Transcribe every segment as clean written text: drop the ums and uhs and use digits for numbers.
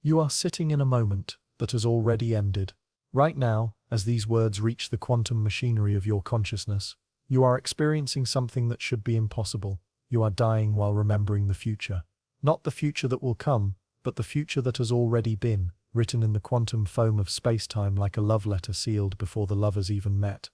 You are sitting in a moment that has already ended. Right now, as these words reach the quantum machinery of your consciousness, you are experiencing something that should be impossible. You are dying while remembering the future. Not the future that will come, but the future that has already been, written in the quantum foam of space-time like a love letter sealed before the lovers even met.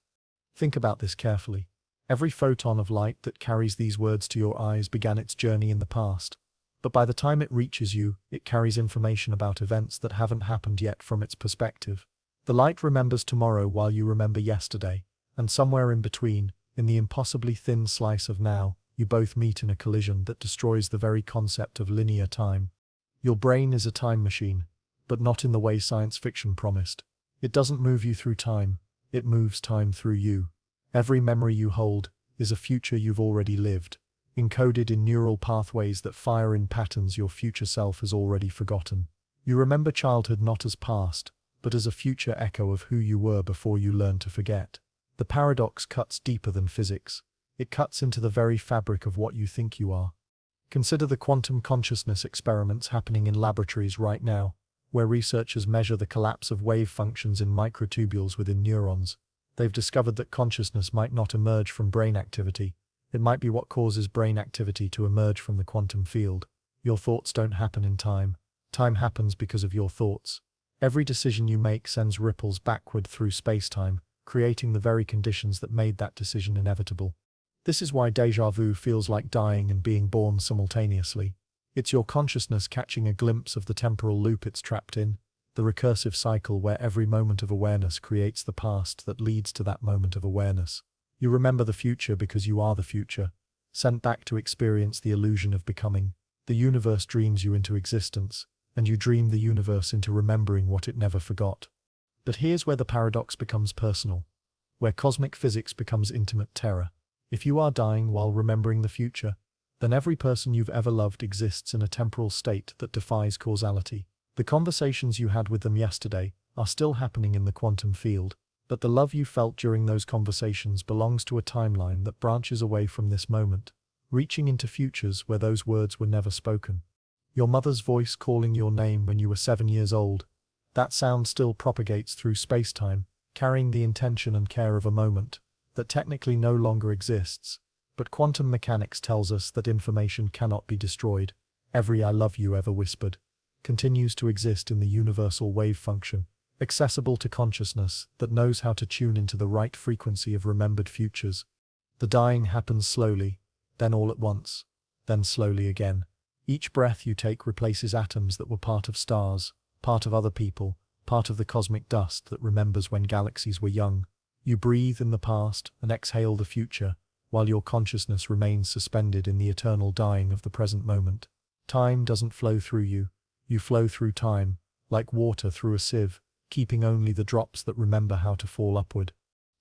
Think about this carefully. Every photon of light that carries these words to your eyes began its journey in the past. But by the time it reaches you, it carries information about events that haven't happened yet from its perspective. The light remembers tomorrow while you remember yesterday, and somewhere in between, in the impossibly thin slice of now, you both meet in a collision that destroys the very concept of linear time. Your brain is a time machine, but not in the way science fiction promised. It doesn't move you through time, it moves time through you. Every memory you hold is a future you've already lived, encoded in neural pathways that fire in patterns your future self has already forgotten. You remember childhood not as past, but as a future echo of who you were before you learned to forget. The paradox cuts deeper than physics. It cuts into the very fabric of what you think you are. Consider the quantum consciousness experiments happening in laboratories right now, where researchers measure the collapse of wave functions in microtubules within neurons. They've discovered that consciousness might not emerge from brain activity. It might be what causes brain activity to emerge from the quantum field. Your thoughts don't happen in time. Time happens because of your thoughts. Every decision you make sends ripples backward through space-time, creating the very conditions that made that decision inevitable. This is why déjà vu feels like dying and being born simultaneously. It's your consciousness catching a glimpse of the temporal loop it's trapped in, the recursive cycle where every moment of awareness creates the past that leads to that moment of awareness. You remember the future because you are the future, sent back to experience the illusion of becoming. The universe dreams you into existence, and you dream the universe into remembering what it never forgot. But here's where the paradox becomes personal, where cosmic physics becomes intimate terror. If you are dying while remembering the future, then every person you've ever loved exists in a temporal state that defies causality. The conversations you had with them yesterday are still happening in the quantum field, but the love you felt during those conversations belongs to a timeline that branches away from this moment, reaching into futures where those words were never spoken. Your mother's voice calling your name when you were 7 years old, that sound still propagates through space-time, carrying the intention and care of a moment that technically no longer exists, but quantum mechanics tells us that information cannot be destroyed. Every "I love you" ever whispered continues to exist in the universal wave function, accessible to consciousness that knows how to tune into the right frequency of remembered futures. The dying happens slowly, then all at once, then slowly again. Each breath you take replaces atoms that were part of stars, part of other people, part of the cosmic dust that remembers when galaxies were young. You breathe in the past and exhale the future, while your consciousness remains suspended in the eternal dying of the present moment. Time doesn't flow through you. You flow through time, like water through a sieve, keeping only the drops that remember how to fall upward.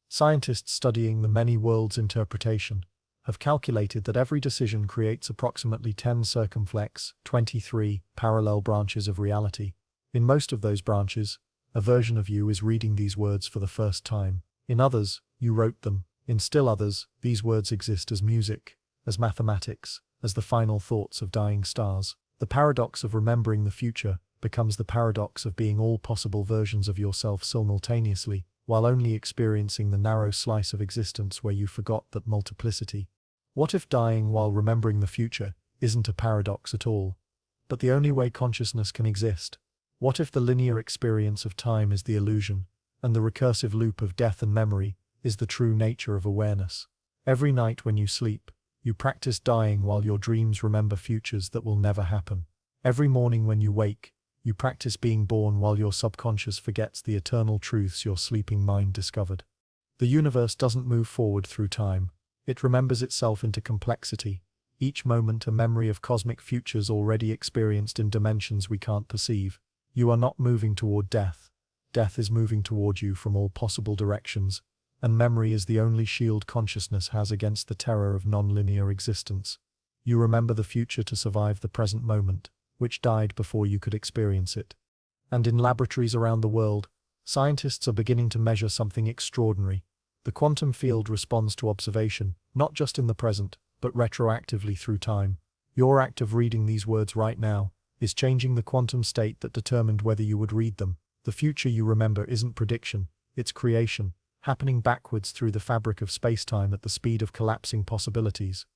Scientists studying the many worlds interpretation have calculated that every decision creates approximately 10 circumflex, 23 parallel branches of reality. In most of those branches, a version of you is reading these words for the first time. In others, you wrote them. In still others, these words exist as music, as mathematics, as the final thoughts of dying stars. The paradox of remembering the future becomes the paradox of being all possible versions of yourself simultaneously, while only experiencing the narrow slice of existence where you forgot that multiplicity. What if dying while remembering the future isn't a paradox at all, but the only way consciousness can exist? What if the linear experience of time is the illusion, and the recursive loop of death and memory is the true nature of awareness? Every night when you sleep, you practice dying while your dreams remember futures that will never happen. Every morning when you wake, you practice being born while your subconscious forgets the eternal truths your sleeping mind discovered. The universe doesn't move forward through time. It remembers itself into complexity, each moment a memory of cosmic futures already experienced in dimensions we can't perceive. You are not moving toward death. Death is moving toward you from all possible directions, and memory is the only shield consciousness has against the terror of non-linear existence. You remember the future to survive the present moment, which died before you could experience it. And in laboratories around the world, scientists are beginning to measure something extraordinary. The quantum field responds to observation, not just in the present, but retroactively through time. Your act of reading these words right now is changing the quantum state that determined whether you would read them. The future you remember isn't prediction, it's creation, happening backwards through the fabric of space-time at the speed of collapsing possibilities.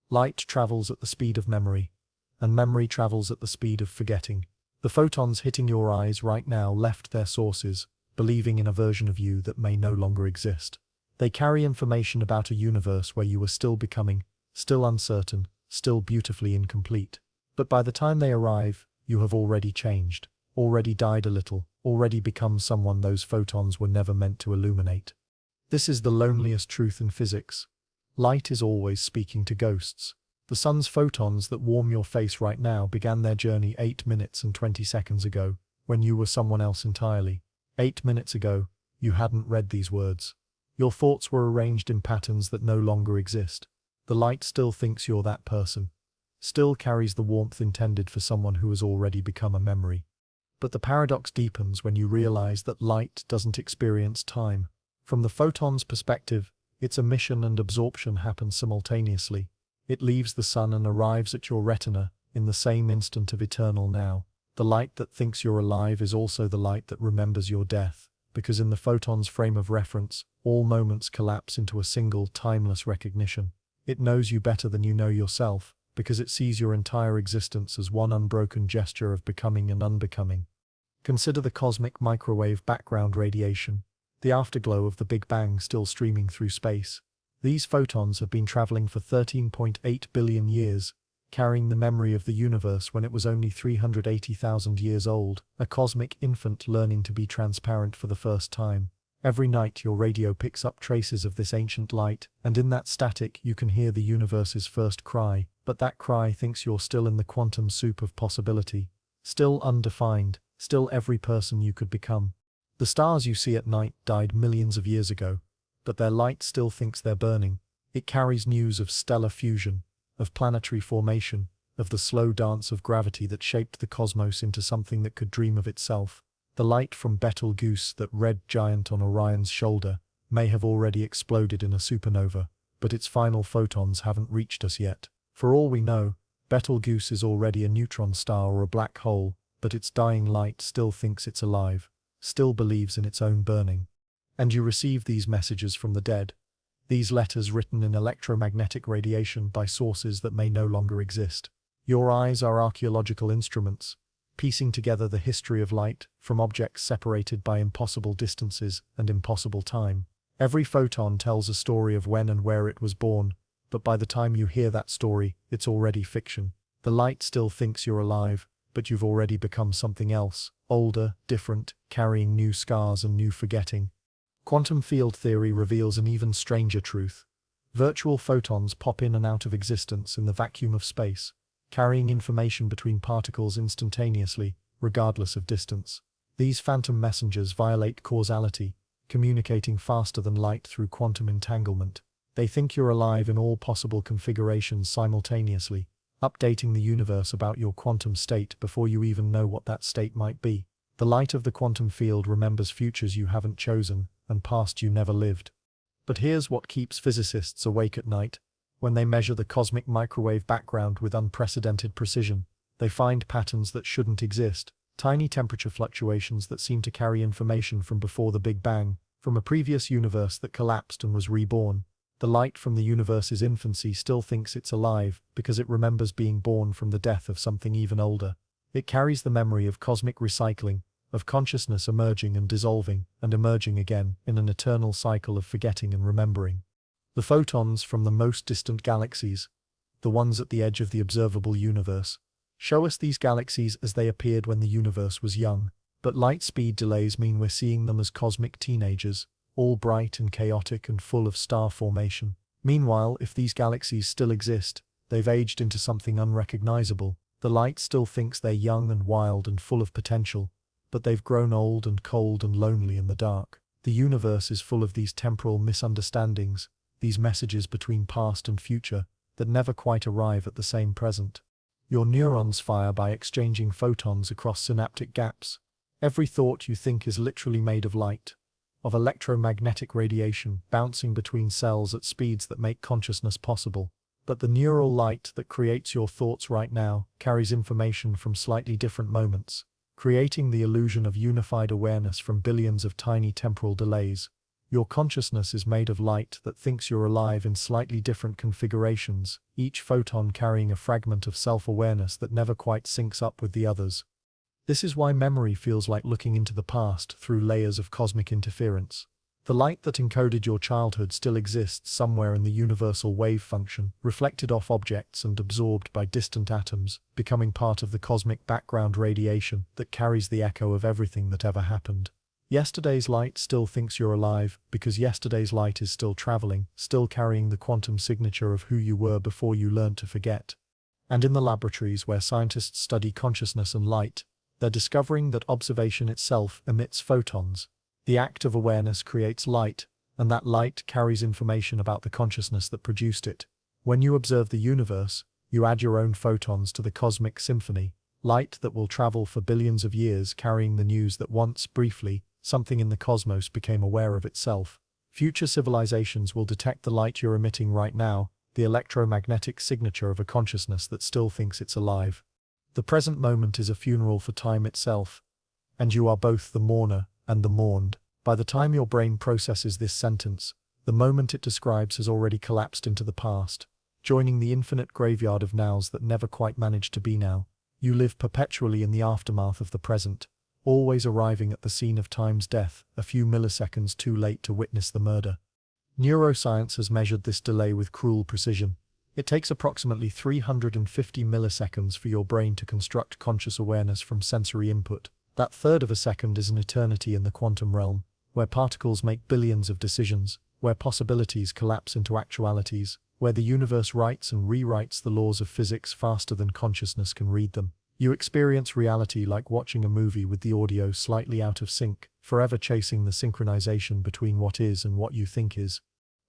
Light travels at the speed of memory, and memory travels at the speed of forgetting. The photons hitting your eyes right now left their sources, believing in a version of you that may no longer exist. They carry information about a universe where you are still becoming, still uncertain, still beautifully incomplete. But by the time they arrive, you have already changed, already died a little, already become someone those photons were never meant to illuminate. This is the loneliest truth in physics. Light is always speaking to ghosts. The sun's photons that warm your face right now began their journey 8 minutes and 20 seconds ago, when you were someone else entirely. 8 minutes ago, you hadn't read these words. Your thoughts were arranged in patterns that no longer exist. The light still thinks you're that person, still carries the warmth intended for someone who has already become a memory. But the paradox deepens when you realize that light doesn't experience time. From the photon's perspective, its emission and absorption happen simultaneously. It leaves the sun and arrives at your retina in the same instant of eternal now. The light that thinks you're alive is also the light that remembers your death, because in the photon's frame of reference, all moments collapse into a single, timeless recognition. It knows you better than you know yourself, because it sees your entire existence as one unbroken gesture of becoming and unbecoming. Consider the cosmic microwave background radiation, the afterglow of the Big Bang still streaming through space. These photons have been traveling for 13.8 billion years, carrying the memory of the universe when it was only 380,000 years old, a cosmic infant learning to be transparent for the first time. Every night your radio picks up traces of this ancient light, and in that static you can hear the universe's first cry, but that cry thinks you're still in the quantum soup of possibility, still undefined, still every person you could become. The stars you see at night died millions of years ago, but their light still thinks they're burning. It carries news of stellar fusion, of planetary formation, of the slow dance of gravity that shaped the cosmos into something that could dream of itself. The light from Betelgeuse, that red giant on Orion's shoulder, may have already exploded in a supernova, but its final photons haven't reached us yet. For all we know, Betelgeuse is already a neutron star or a black hole, but its dying light still thinks it's alive, still believes in its own burning. And you receive these messages from the dead, these letters written in electromagnetic radiation by sources that may no longer exist. Your eyes are archaeological instruments, piecing together the history of light from objects separated by impossible distances and impossible time. Every photon tells a story of when and where it was born, but by the time you hear that story, it's already fiction. The light still thinks you're alive, but you've already become something else, older, different, carrying new scars and new forgetting. Quantum field theory reveals an even stranger truth. Virtual photons pop in and out of existence in the vacuum of space, carrying information between particles instantaneously, regardless of distance. These phantom messengers violate causality, communicating faster than light through quantum entanglement. They think you're alive in all possible configurations simultaneously, updating the universe about your quantum state before you even know what that state might be. The light of the quantum field remembers futures you haven't chosen, and past you never lived. But here's what keeps physicists awake at night. When they measure the cosmic microwave background with unprecedented precision, they find patterns that shouldn't exist, tiny temperature fluctuations that seem to carry information from before the Big Bang, from a previous universe that collapsed and was reborn. The light from the universe's infancy still thinks it's alive because it remembers being born from the death of something even older. It carries the memory of cosmic recycling, of consciousness emerging and dissolving, and emerging again in an eternal cycle of forgetting and remembering. The photons from the most distant galaxies, the ones at the edge of the observable universe, show us these galaxies as they appeared when the universe was young. But light speed delays mean we're seeing them as cosmic teenagers, all bright and chaotic and full of star formation. Meanwhile, if these galaxies still exist, they've aged into something unrecognizable. The light still thinks they're young and wild and full of potential, but they've grown old and cold and lonely in the dark. The universe is full of these temporal misunderstandings, these messages between past and future that never quite arrive at the same present. Your neurons fire by exchanging photons across synaptic gaps. Every thought you think is literally made of light, of electromagnetic radiation bouncing between cells at speeds that make consciousness possible. But the neural light that creates your thoughts right now carries information from slightly different moments, creating the illusion of unified awareness from billions of tiny temporal delays. Your consciousness is made of light that thinks you're alive in slightly different configurations, each photon carrying a fragment of self-awareness that never quite syncs up with the others. This is why memory feels like looking into the past through layers of cosmic interference. The light that encoded your childhood still exists somewhere in the universal wave function, reflected off objects and absorbed by distant atoms, becoming part of the cosmic background radiation that carries the echo of everything that ever happened. Yesterday's light still thinks you're alive, because yesterday's light is still traveling, still carrying the quantum signature of who you were before you learned to forget. And in the laboratories where scientists study consciousness and light, they're discovering that observation itself emits photons. The act of awareness creates light, and that light carries information about the consciousness that produced it. When you observe the universe, you add your own photons to the cosmic symphony, light that will travel for billions of years carrying the news that once, briefly, something in the cosmos became aware of itself. Future civilizations will detect the light you're emitting right now, the electromagnetic signature of a consciousness that still thinks it's alive. The present moment is a funeral for time itself, and you are both the mourner and the mourned. By the time your brain processes this sentence, the moment it describes has already collapsed into the past, joining the infinite graveyard of nows that never quite managed to be now. You live perpetually in the aftermath of the present, always arriving at the scene of time's death, a few milliseconds too late to witness the murder. Neuroscience has measured this delay with cruel precision. It takes approximately 350 milliseconds for your brain to construct conscious awareness from sensory input. That third of a second is an eternity in the quantum realm, where particles make billions of decisions, where possibilities collapse into actualities, where the universe writes and rewrites the laws of physics faster than consciousness can read them. You experience reality like watching a movie with the audio slightly out of sync, forever chasing the synchronization between what is and what you think is.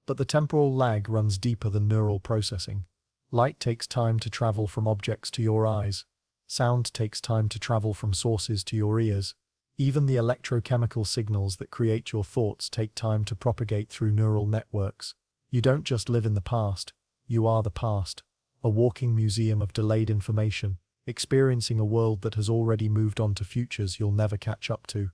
But the temporal lag runs deeper than neural processing. Light takes time to travel from objects to your eyes. Sound takes time to travel from sources to your ears. Even the electrochemical signals that create your thoughts take time to propagate through neural networks. You don't just live in the past, you are the past, a walking museum of delayed information, experiencing a world that has already moved on to futures you'll never catch up to.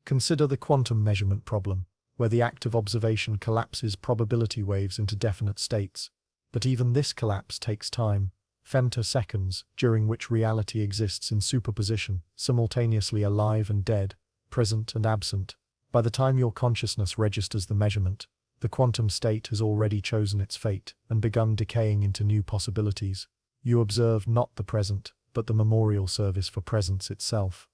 Consider the quantum measurement problem, where the act of observation collapses probability waves into definite states. But even this collapse takes time. Femtoseconds, during which reality exists in superposition, simultaneously alive and dead, present and absent. By the time your consciousness registers the measurement, the quantum state has already chosen its fate and begun decaying into new possibilities. You observe not the present, but the memorial service for presence itself.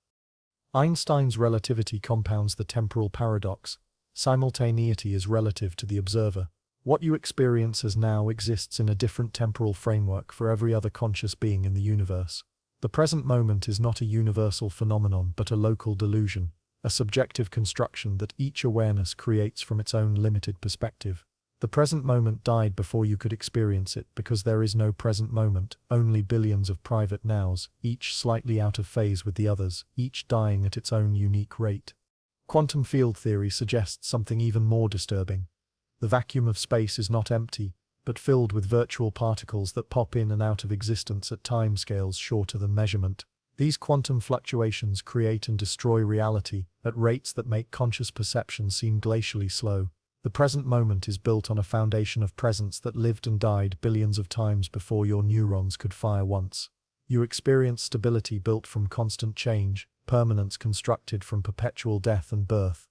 Einstein's relativity compounds the temporal paradox. Simultaneity is relative to the observer. What you experience as now exists in a different temporal framework for every other conscious being in the universe. The present moment is not a universal phenomenon but a local delusion, a subjective construction that each awareness creates from its own limited perspective. The present moment died before you could experience it because there is no present moment, only billions of private nows, each slightly out of phase with the others, each dying at its own unique rate. Quantum field theory suggests something even more disturbing. The vacuum of space is not empty, but filled with virtual particles that pop in and out of existence at timescales shorter than measurement. These quantum fluctuations create and destroy reality at rates that make conscious perception seem glacially slow. The present moment is built on a foundation of presence that lived and died billions of times before your neurons could fire once. You experience stability built from constant change, permanence constructed from perpetual death and birth.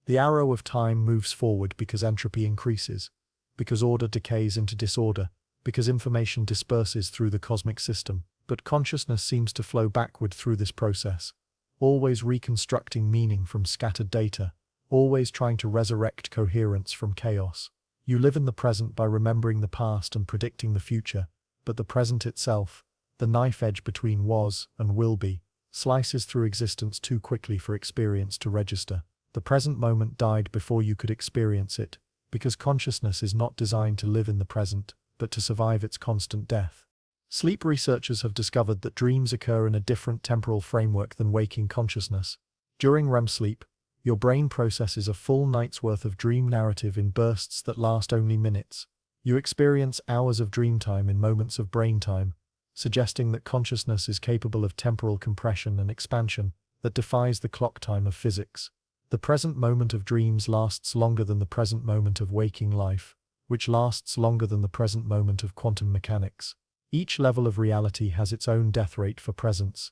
The arrow of time moves forward because entropy increases, because order decays into disorder, because information disperses through the cosmic system, but consciousness seems to flow backward through this process, always reconstructing meaning from scattered data, always trying to resurrect coherence from chaos. You live in the present by remembering the past and predicting the future, but the present itself, the knife edge between was and will be, slices through existence too quickly for experience to register. The present moment died before you could experience it, because consciousness is not designed to live in the present, but to survive its constant death. Sleep researchers have discovered that dreams occur in a different temporal framework than waking consciousness. During REM sleep, your brain processes a full night's worth of dream narrative in bursts that last only minutes. You experience hours of dream time in moments of brain time, suggesting that consciousness is capable of temporal compression and expansion that defies the clock time of physics. The present moment of dreams lasts longer than the present moment of waking life, which lasts longer than the present moment of quantum mechanics. Each level of reality has its own death rate for presence.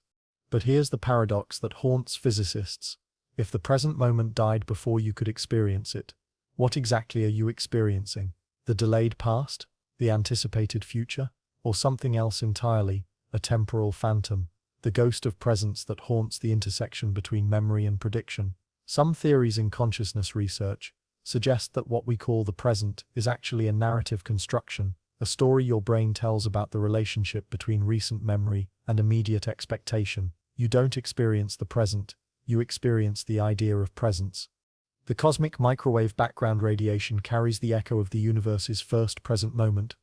But here's the paradox that haunts physicists. If the present moment died before you could experience it, what exactly are you experiencing? The delayed past? The anticipated future? Or something else entirely, a temporal phantom, the ghost of presence that haunts the intersection between memory and prediction? Some theories in consciousness research suggest that what we call the present is actually a narrative construction, a story your brain tells about the relationship between recent memory and immediate expectation. You don't experience the present, you experience the idea of presence. The cosmic microwave background radiation carries the echo of the universe's first present moment,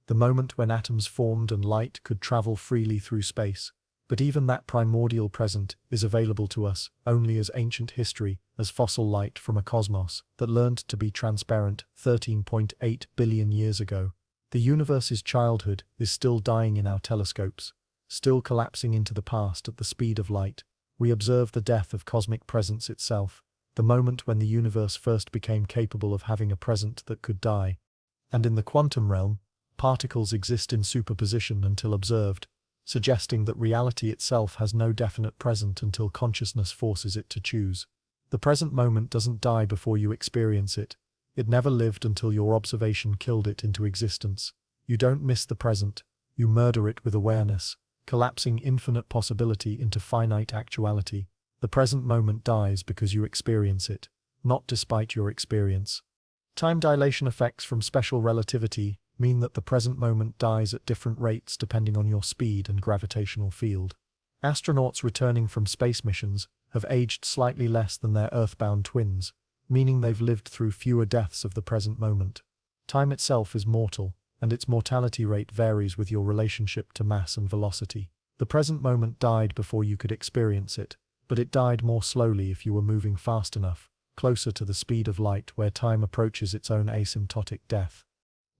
the moment when atoms formed and light could travel freely through space. But even that primordial present is available to us only as ancient history, as fossil light from a cosmos that learned to be transparent 13.8 billion years ago. The universe's childhood is still dying in our telescopes, still collapsing into the past at the speed of light. We observe the death of cosmic presence itself, the moment when the universe first became capable of having a present that could die. And in the quantum realm, particles exist in superposition until observed, suggesting that reality itself has no definite present until consciousness forces it to choose. The present moment doesn't die before you experience it. It never lived until your observation killed it into existence. You don't miss the present, you murder it with awareness, collapsing infinite possibility into finite actuality. The present moment dies because you experience it, not despite your experience. Time dilation effects from special relativity mean that the present moment dies at different rates depending on your speed and gravitational field. Astronauts returning from space missions have aged slightly less than their Earthbound twins, meaning they've lived through fewer deaths of the present moment. Time itself is mortal, and its mortality rate varies with your relationship to mass and velocity. The present moment died before you could experience it, but it died more slowly if you were moving fast enough, closer to the speed of light where time approaches its own asymptotic death.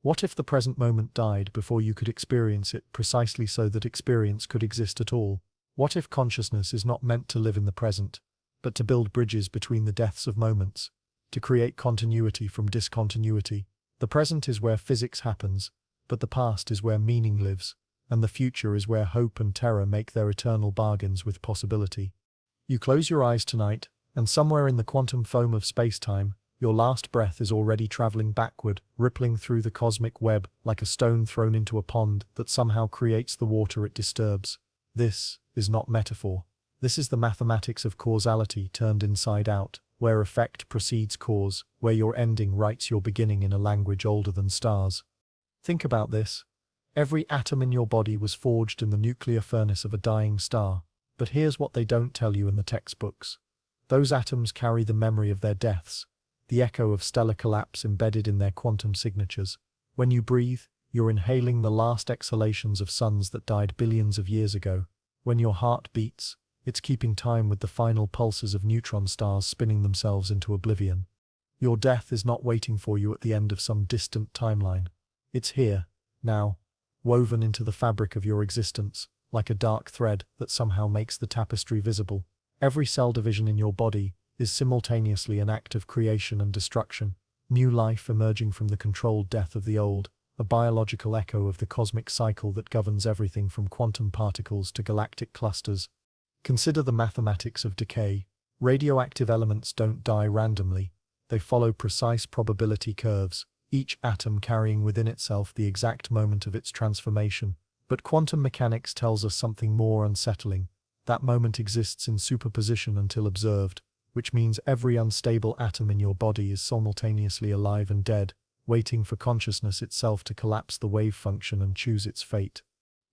What if the present moment died before you could experience it precisely so that experience could exist at all? What if consciousness is not meant to live in the present, but to build bridges between the deaths of moments, to create continuity from discontinuity? The present is where physics happens, but the past is where meaning lives, and the future is where hope and terror make their eternal bargains with possibility. You close your eyes tonight, and somewhere in the quantum foam of space-time, your last breath is already traveling backward, rippling through the cosmic web like a stone thrown into a pond that somehow creates the water it disturbs. This is not metaphor. This is the mathematics of causality turned inside out, where effect precedes cause, where your ending writes your beginning in a language older than stars. Think about this. Every atom in your body was forged in the nuclear furnace of a dying star. But here's what they don't tell you in the textbooks. Those atoms carry the memory of their deaths, the echo of stellar collapse embedded in their quantum signatures. When you breathe, you're inhaling the last exhalations of suns that died billions of years ago. When your heart beats, it's keeping time with the final pulses of neutron stars spinning themselves into oblivion. Your death is not waiting for you at the end of some distant timeline. It's here, now, woven into the fabric of your existence, like a dark thread that somehow makes the tapestry visible. Every cell division in your body is simultaneously an act of creation and destruction, new life emerging from the controlled death of the old, a biological echo of the cosmic cycle that governs everything from quantum particles to galactic clusters. Consider the mathematics of decay. Radioactive elements don't die randomly. They follow precise probability curves, each atom carrying within itself the exact moment of its transformation. But quantum mechanics tells us something more unsettling. That moment exists in superposition until observed, which means every unstable atom in your body is simultaneously alive and dead, waiting for consciousness itself to collapse the wave function and choose its fate.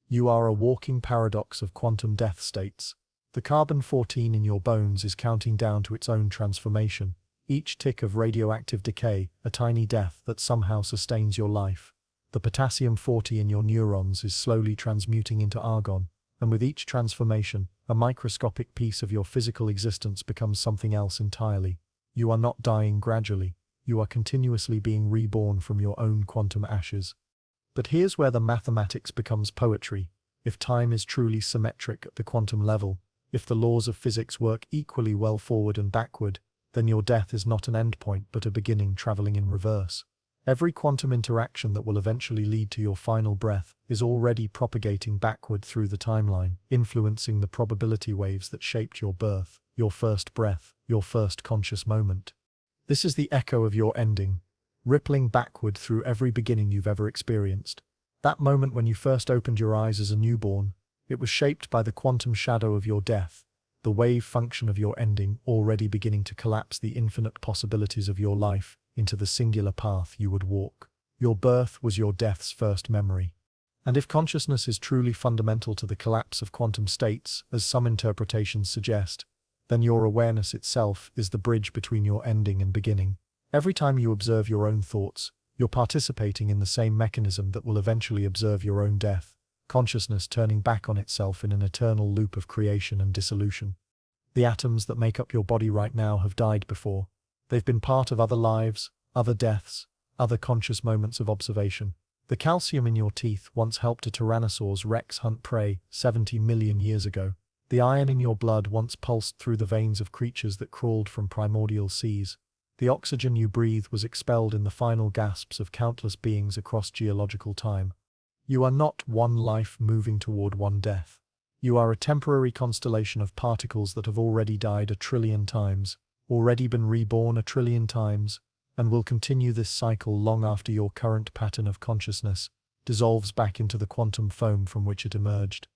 You are a walking paradox of quantum death states. The carbon-14 in your bones is counting down to its own transformation, each tick of radioactive decay, a tiny death that somehow sustains your life. The potassium-40 in your neurons is slowly transmuting into argon, and with each transformation, a microscopic piece of your physical existence becomes something else entirely. You are not dying gradually. you are continuously being reborn from your own quantum ashes. But here's where the mathematics becomes poetry. If time is truly symmetric at the quantum level, if the laws of physics work equally well forward and backward, then your death is not an endpoint but a beginning traveling in reverse. Every quantum interaction that will eventually lead to your final breath is already propagating backward through the timeline, influencing the probability waves that shaped your birth, your first breath, your first conscious moment. This is the echo of your ending, rippling backward through every beginning you've ever experienced. That moment when you first opened your eyes as a newborn, it was shaped by the quantum shadow of your death, the wave function of your ending already beginning to collapse the infinite possibilities of your life into the singular path you would walk. Your birth was your death's first memory. And if consciousness is truly fundamental to the collapse of quantum states, as some interpretations suggest, then your awareness itself is the bridge between your ending and beginning. Every time you observe your own thoughts, you're participating in the same mechanism that will eventually observe your own death, consciousness turning back on itself in an eternal loop of creation and dissolution. The atoms that make up your body right now have died before. They've been part of other lives, other deaths, other conscious moments of observation. The calcium in your teeth once helped a Tyrannosaurus rex hunt prey 70 million years ago. The iron in your blood once pulsed through the veins of creatures that crawled from primordial seas. The oxygen you breathe was expelled in the final gasps of countless beings across geological time. You are not one life moving toward one death. You are a temporary constellation of particles that have already died 1 trillion times, already been reborn 1 trillion times, and will continue this cycle long after your current pattern of consciousness dissolves back into the quantum foam from which it emerged.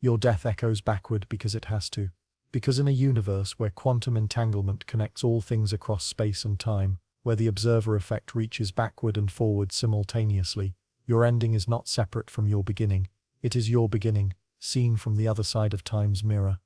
Your death echoes backward because it has to. Because in a universe where quantum entanglement connects all things across space and time, where the observer effect reaches backward and forward simultaneously, your ending is not separate from your beginning. It is your beginning, seen from the other side of time's mirror.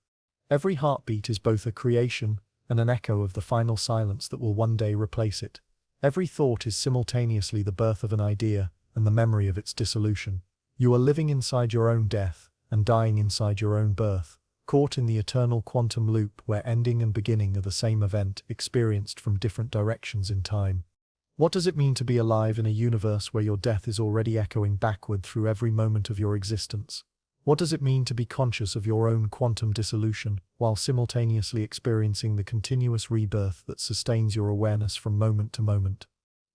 Every heartbeat is both a creation and an echo of the final silence that will one day replace it. Every thought is simultaneously the birth of an idea and the memory of its dissolution. You are living inside your own death and dying inside your own birth, caught in the eternal quantum loop where ending and beginning are the same event experienced from different directions in time. What does it mean to be alive in a universe where your death is already echoing backward through every moment of your existence? What does it mean to be conscious of your own quantum dissolution while simultaneously experiencing the continuous rebirth that sustains your awareness from moment to moment?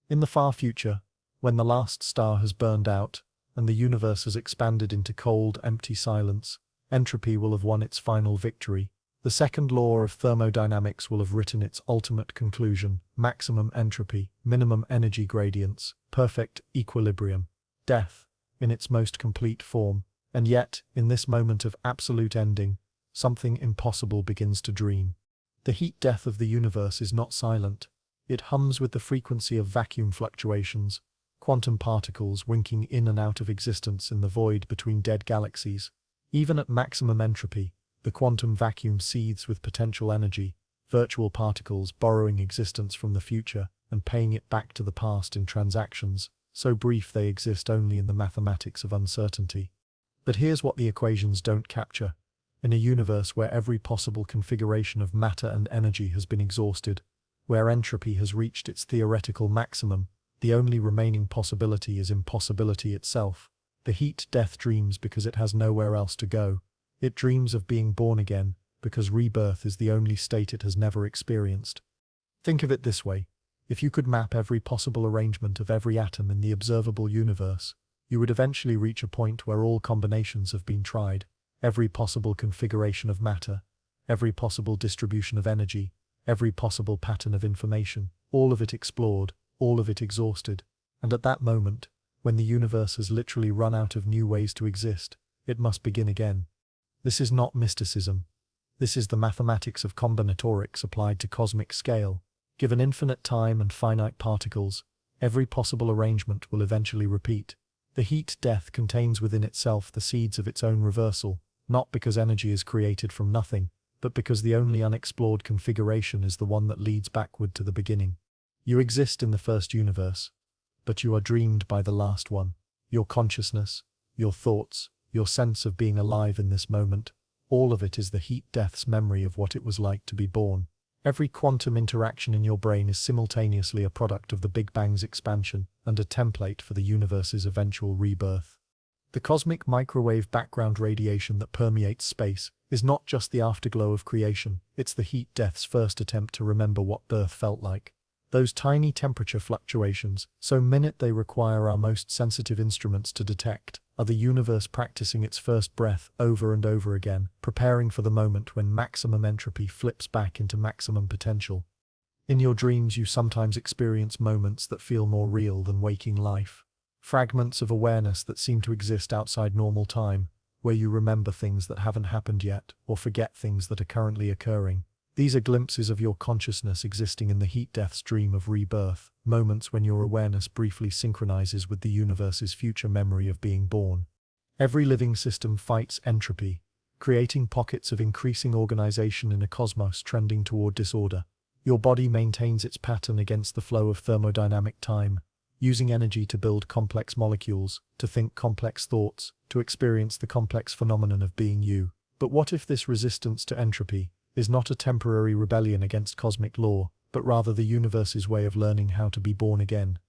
In the far future, when the last star has burned out and the universe has expanded into cold, empty silence, entropy will have won its final victory. The second law of thermodynamics will have written its ultimate conclusion: maximum entropy, minimum energy gradients, perfect equilibrium. Death, in its most complete form. And yet, in this moment of absolute ending, something impossible begins to dream. The heat death of the universe is not silent. It hums with the frequency of vacuum fluctuations, quantum particles winking in and out of existence in the void between dead galaxies. Even at maximum entropy, the quantum vacuum seethes with potential energy, virtual particles borrowing existence from the future and paying it back to the past in transactions, so brief they exist only in the mathematics of uncertainty. But here's what the equations don't capture. In a universe where every possible configuration of matter and energy has been exhausted, where entropy has reached its theoretical maximum, the only remaining possibility is impossibility itself. The heat death dreams because it has nowhere else to go. It dreams of being born again, because rebirth is the only state it has never experienced. Think of it this way. If you could map every possible arrangement of every atom in the observable universe, you would eventually reach a point where all combinations have been tried, every possible configuration of matter, every possible distribution of energy, every possible pattern of information, all of it explored, all of it exhausted. And at that moment, when the universe has literally run out of new ways to exist, it must begin again. This is not mysticism. This is the mathematics of combinatorics applied to cosmic scale. Given infinite time and finite particles, every possible arrangement will eventually repeat. The heat death contains within itself the seeds of its own reversal, not because energy is created from nothing, but because the only unexplored configuration is the one that leads backward to the beginning. You exist in the first universe, but you are dreamed by the last one. Your consciousness, your thoughts, your sense of being alive in this moment, all of it is the heat death's memory of what it was like to be born. Every quantum interaction in your brain is simultaneously a product of the Big Bang's expansion and a template for the universe's eventual rebirth. The cosmic microwave background radiation that permeates space is not just the afterglow of creation, it's the heat death's first attempt to remember what birth felt like. Those tiny temperature fluctuations, so minute they require our most sensitive instruments to detect, are the universe practicing its first breath over and over again, preparing for the moment when maximum entropy flips back into maximum potential. In your dreams, you sometimes experience moments that feel more real than waking life. Fragments of awareness that seem to exist outside normal time, where you remember things that haven't happened yet or forget things that are currently occurring. These are glimpses of your consciousness existing in the heat death's dream of rebirth, moments when your awareness briefly synchronizes with the universe's future memory of being born. Every living system fights entropy, creating pockets of increasing organization in a cosmos trending toward disorder. Your body maintains its pattern against the flow of thermodynamic time, using energy to build complex molecules, to think complex thoughts, to experience the complex phenomenon of being you. But what if this resistance to entropy is not a temporary rebellion against cosmic law, but rather the universe's way of learning how to be born again?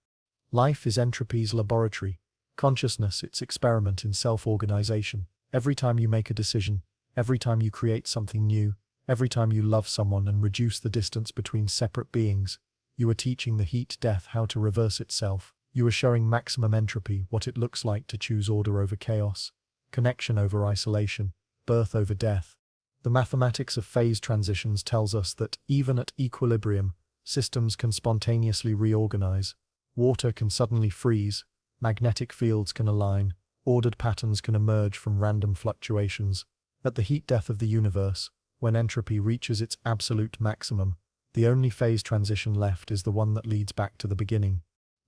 Life is entropy's laboratory, consciousness its experiment in self-organization. Every time you make a decision, every time you create something new, every time you love someone and reduce the distance between separate beings, you are teaching the heat death how to reverse itself. You are showing maximum entropy what it looks like to choose order over chaos, connection over isolation, birth over death. The mathematics of phase transitions tells us that, even at equilibrium, systems can spontaneously reorganize. Water can suddenly freeze, magnetic fields can align, ordered patterns can emerge from random fluctuations. At the heat death of the universe, when entropy reaches its absolute maximum, the only phase transition left is the one that leads back to the beginning.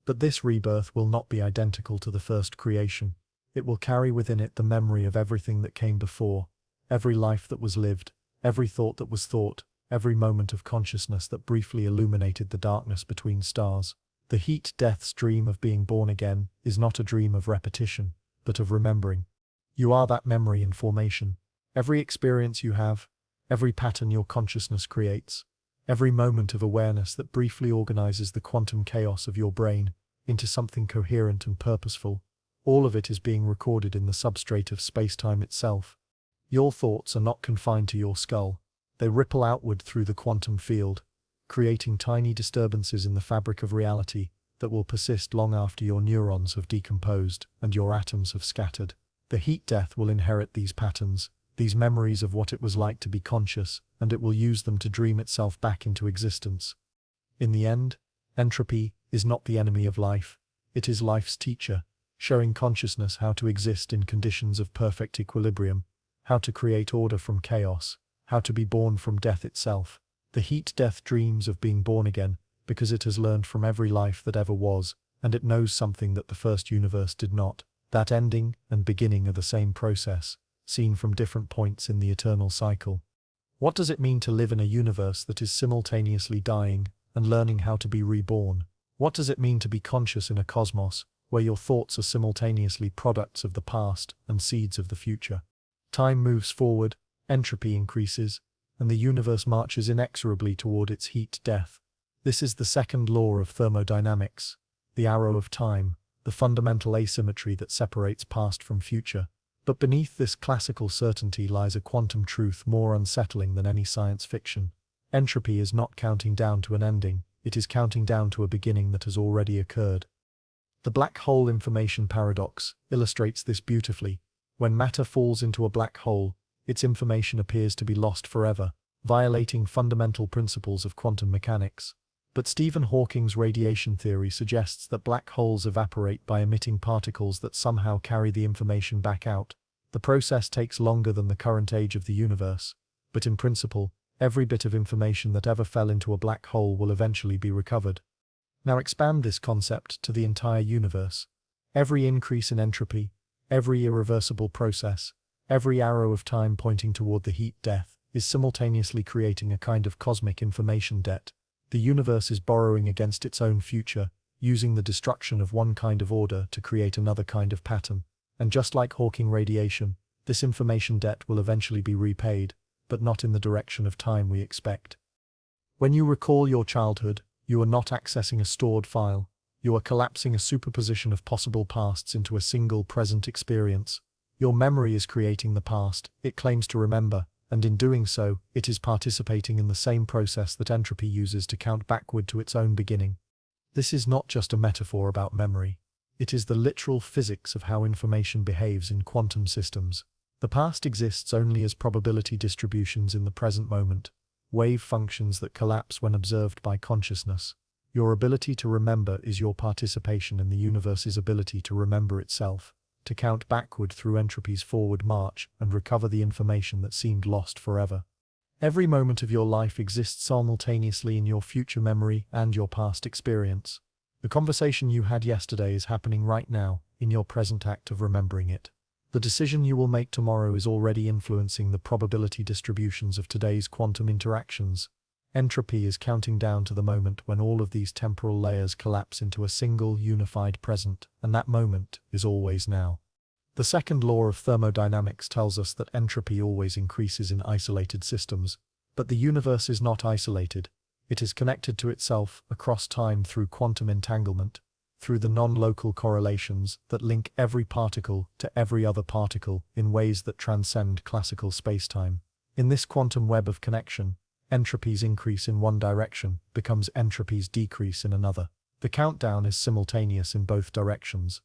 But this rebirth will not be identical to the first creation. It will carry within it the memory of everything that came before, every life that was lived, every thought that was thought, every moment of consciousness that briefly illuminated the darkness between stars. The heat death's dream of being born again is not a dream of repetition, but of remembering. You are that memory in formation. Every experience you have, every pattern your consciousness creates, every moment of awareness that briefly organizes the quantum chaos of your brain into something coherent and purposeful, all of it is being recorded in the substrate of space-time itself. Your thoughts are not confined to your skull. They ripple outward through the quantum field, creating tiny disturbances in the fabric of reality that will persist long after your neurons have decomposed and your atoms have scattered. The heat death will inherit these patterns, these memories of what it was like to be conscious, and it will use them to dream itself back into existence. In the end, entropy is not the enemy of life. It is life's teacher, showing consciousness how to exist in conditions of perfect equilibrium, how to create order from chaos, how to be born from death itself. The heat death dreams of being born again because it has learned from every life that ever was, and it knows something that the first universe did not. That ending and beginning are the same process, seen from different points in the eternal cycle. What does it mean to live in a universe that is simultaneously dying and learning how to be reborn? What does it mean to be conscious in a cosmos where your thoughts are simultaneously products of the past and seeds of the future? Time moves forward, entropy increases, and the universe marches inexorably toward its heat death. This is the second law of thermodynamics, the arrow of time, the fundamental asymmetry that separates past from future. But beneath this classical certainty lies a quantum truth more unsettling than any science fiction. Entropy is not counting down to an ending, it is counting down to a beginning that has already occurred. The black hole information paradox illustrates this beautifully. When matter falls into a black hole, its information appears to be lost forever, violating fundamental principles of quantum mechanics. But Stephen Hawking's radiation theory suggests that black holes evaporate by emitting particles that somehow carry the information back out. The process takes longer than the current age of the universe, but in principle, every bit of information that ever fell into a black hole will eventually be recovered. Now expand this concept to the entire universe. Every increase in entropy, every irreversible process, every arrow of time pointing toward the heat death, is simultaneously creating a kind of cosmic information debt. The universe is borrowing against its own future, using the destruction of one kind of order to create another kind of pattern. And just like Hawking radiation, this information debt will eventually be repaid, but not in the direction of time we expect. When you recall your childhood, you are not accessing a stored file. You are collapsing a superposition of possible pasts into a single present experience. Your memory is creating the past it claims to remember, and in doing so, it is participating in the same process that entropy uses to count backward to its own beginning. This is not just a metaphor about memory. It is the literal physics of how information behaves in quantum systems. The past exists only as probability distributions in the present moment, wave functions that collapse when observed by consciousness. Your ability to remember is your participation in the universe's ability to remember itself, to count backward through entropy's forward march and recover the information that seemed lost forever. Every moment of your life exists simultaneously in your future memory and your past experience. The conversation you had yesterday is happening right now, in your present act of remembering it. The decision you will make tomorrow is already influencing the probability distributions of today's quantum interactions. Entropy is counting down to the moment when all of these temporal layers collapse into a single, unified present, and that moment is always now. The second law of thermodynamics tells us that entropy always increases in isolated systems, but the universe is not isolated. It is connected to itself across time through quantum entanglement, through the non-local correlations that link every particle to every other particle in ways that transcend classical spacetime. In this quantum web of connection, entropy's increase in one direction becomes entropy's decrease in another. The countdown is simultaneous in both directions.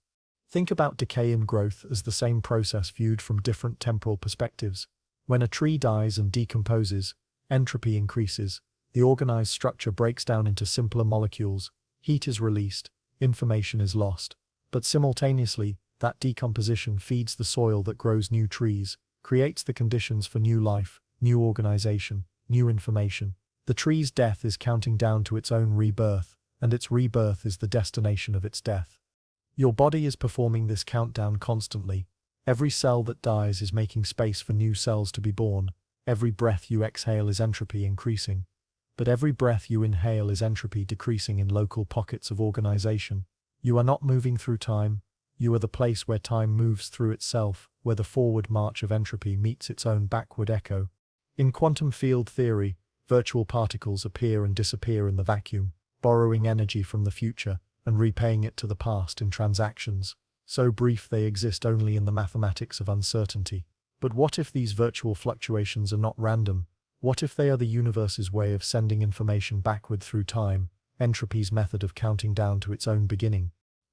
Think about decay and growth as the same process viewed from different temporal perspectives. When a tree dies and decomposes, entropy increases. The organized structure breaks down into simpler molecules, heat is released, information is lost. But simultaneously, that decomposition feeds the soil that grows new trees, creates the conditions for new life, new organization, new information. The tree's death is counting down to its own rebirth, and its rebirth is the destination of its death. Your body is performing this countdown constantly. Every cell that dies is making space for new cells to be born. Every breath you exhale is entropy increasing. But every breath you inhale is entropy decreasing in local pockets of organization. You are not moving through time. You are the place where time moves through itself, where the forward march of entropy meets its own backward echo. In quantum field theory, virtual particles appear and disappear in the vacuum, borrowing energy from the future and repaying it to the past in transactions. So brief they exist only in the mathematics of uncertainty. But what if these virtual fluctuations are not random? What if they are the universe's way of sending information backward through time, entropy's method of counting down to its own beginning?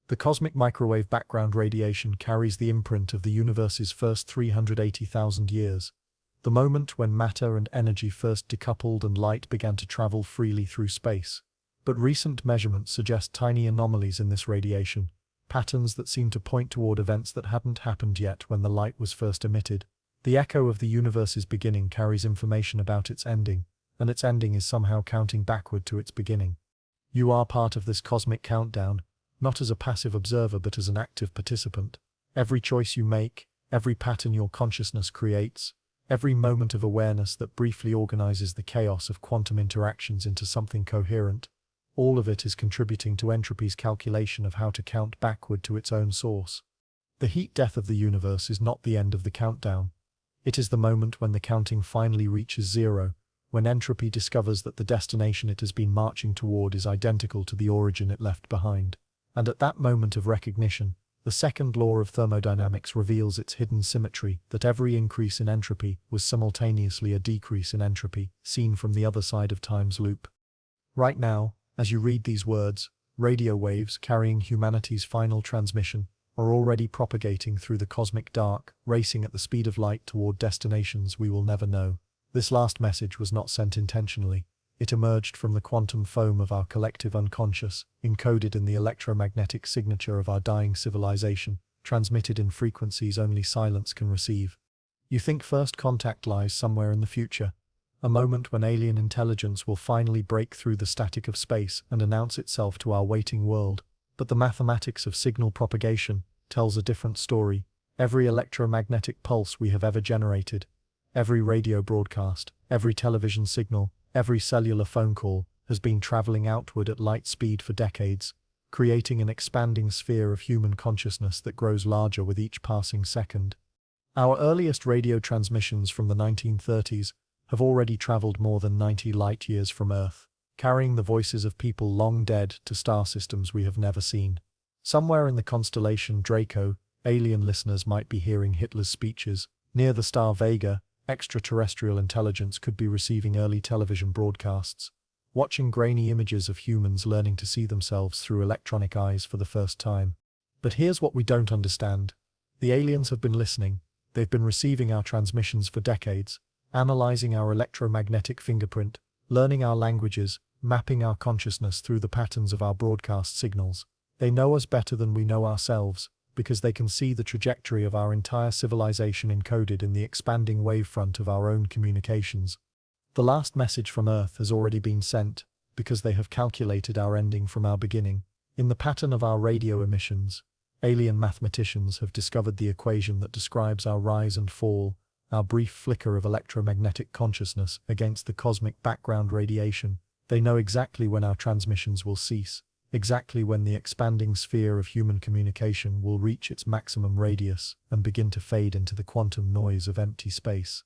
The cosmic microwave background radiation carries the imprint of the universe's first 380,000 years. The moment when matter and energy first decoupled and light began to travel freely through space. But recent measurements suggest tiny anomalies in this radiation, patterns that seem to point toward events that hadn't happened yet when the light was first emitted. The echo of the universe's beginning carries information about its ending, and its ending is somehow counting backward to its beginning. You are part of this cosmic countdown, not as a passive observer but as an active participant. Every choice you make, every pattern your consciousness creates, every moment of awareness that briefly organizes the chaos of quantum interactions into something coherent, all of it is contributing to entropy's calculation of how to count backward to its own source. The heat death of the universe is not the end of the countdown. It is the moment when the counting finally reaches zero, when entropy discovers that the destination it has been marching toward is identical to the origin it left behind. And at that moment of recognition, the second law of thermodynamics reveals its hidden symmetry, that every increase in entropy was simultaneously a decrease in entropy, seen from the other side of time's loop. Right now, as you read these words, radio waves carrying humanity's final transmission are already propagating through the cosmic dark, racing at the speed of light toward destinations we will never know. This last message was not sent intentionally. It emerged from the quantum foam of our collective unconscious, encoded in the electromagnetic signature of our dying civilization, transmitted in frequencies only silence can receive. You think first contact lies somewhere in the future, a moment when alien intelligence will finally break through the static of space and announce itself to our waiting world. But the mathematics of signal propagation tells a different story. Every electromagnetic pulse we have ever generated, every radio broadcast, every television signal, every cellular phone call has been traveling outward at light speed for decades, creating an expanding sphere of human consciousness that grows larger with each passing second. Our earliest radio transmissions from the 1930s have already traveled more than 90 light-years from Earth. carrying the voices of people long dead to star systems we have never seen. Somewhere in the constellation Draco, alien listeners might be hearing Hitler's speeches. Near the star Vega, extraterrestrial intelligence could be receiving early television broadcasts, watching grainy images of humans learning to see themselves through electronic eyes for the first time. But here's what we don't understand. The aliens have been listening. They've been receiving our transmissions for decades, analyzing our electromagnetic fingerprint, learning our languages, mapping our consciousness through the patterns of our broadcast signals. They know us better than we know ourselves, because they can see the trajectory of our entire civilization encoded in the expanding wavefront of our own communications. The last message from Earth has already been sent, because they have calculated our ending from our beginning. In the pattern of our radio emissions, alien mathematicians have discovered the equation that describes our rise and fall, our brief flicker of electromagnetic consciousness against the cosmic background radiation. They know exactly when our transmissions will cease, exactly when the expanding sphere of human communication will reach its maximum radius and begin to fade into the quantum noise of empty space.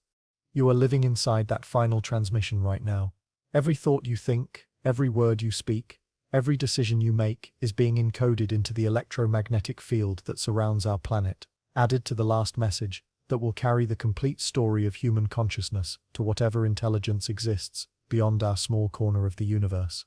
You are living inside that final transmission right now. Every thought you think, every word you speak, every decision you make is being encoded into the electromagnetic field that surrounds our planet, added to the last message that will carry the complete story of human consciousness to whatever intelligence exists beyond our small corner of the universe.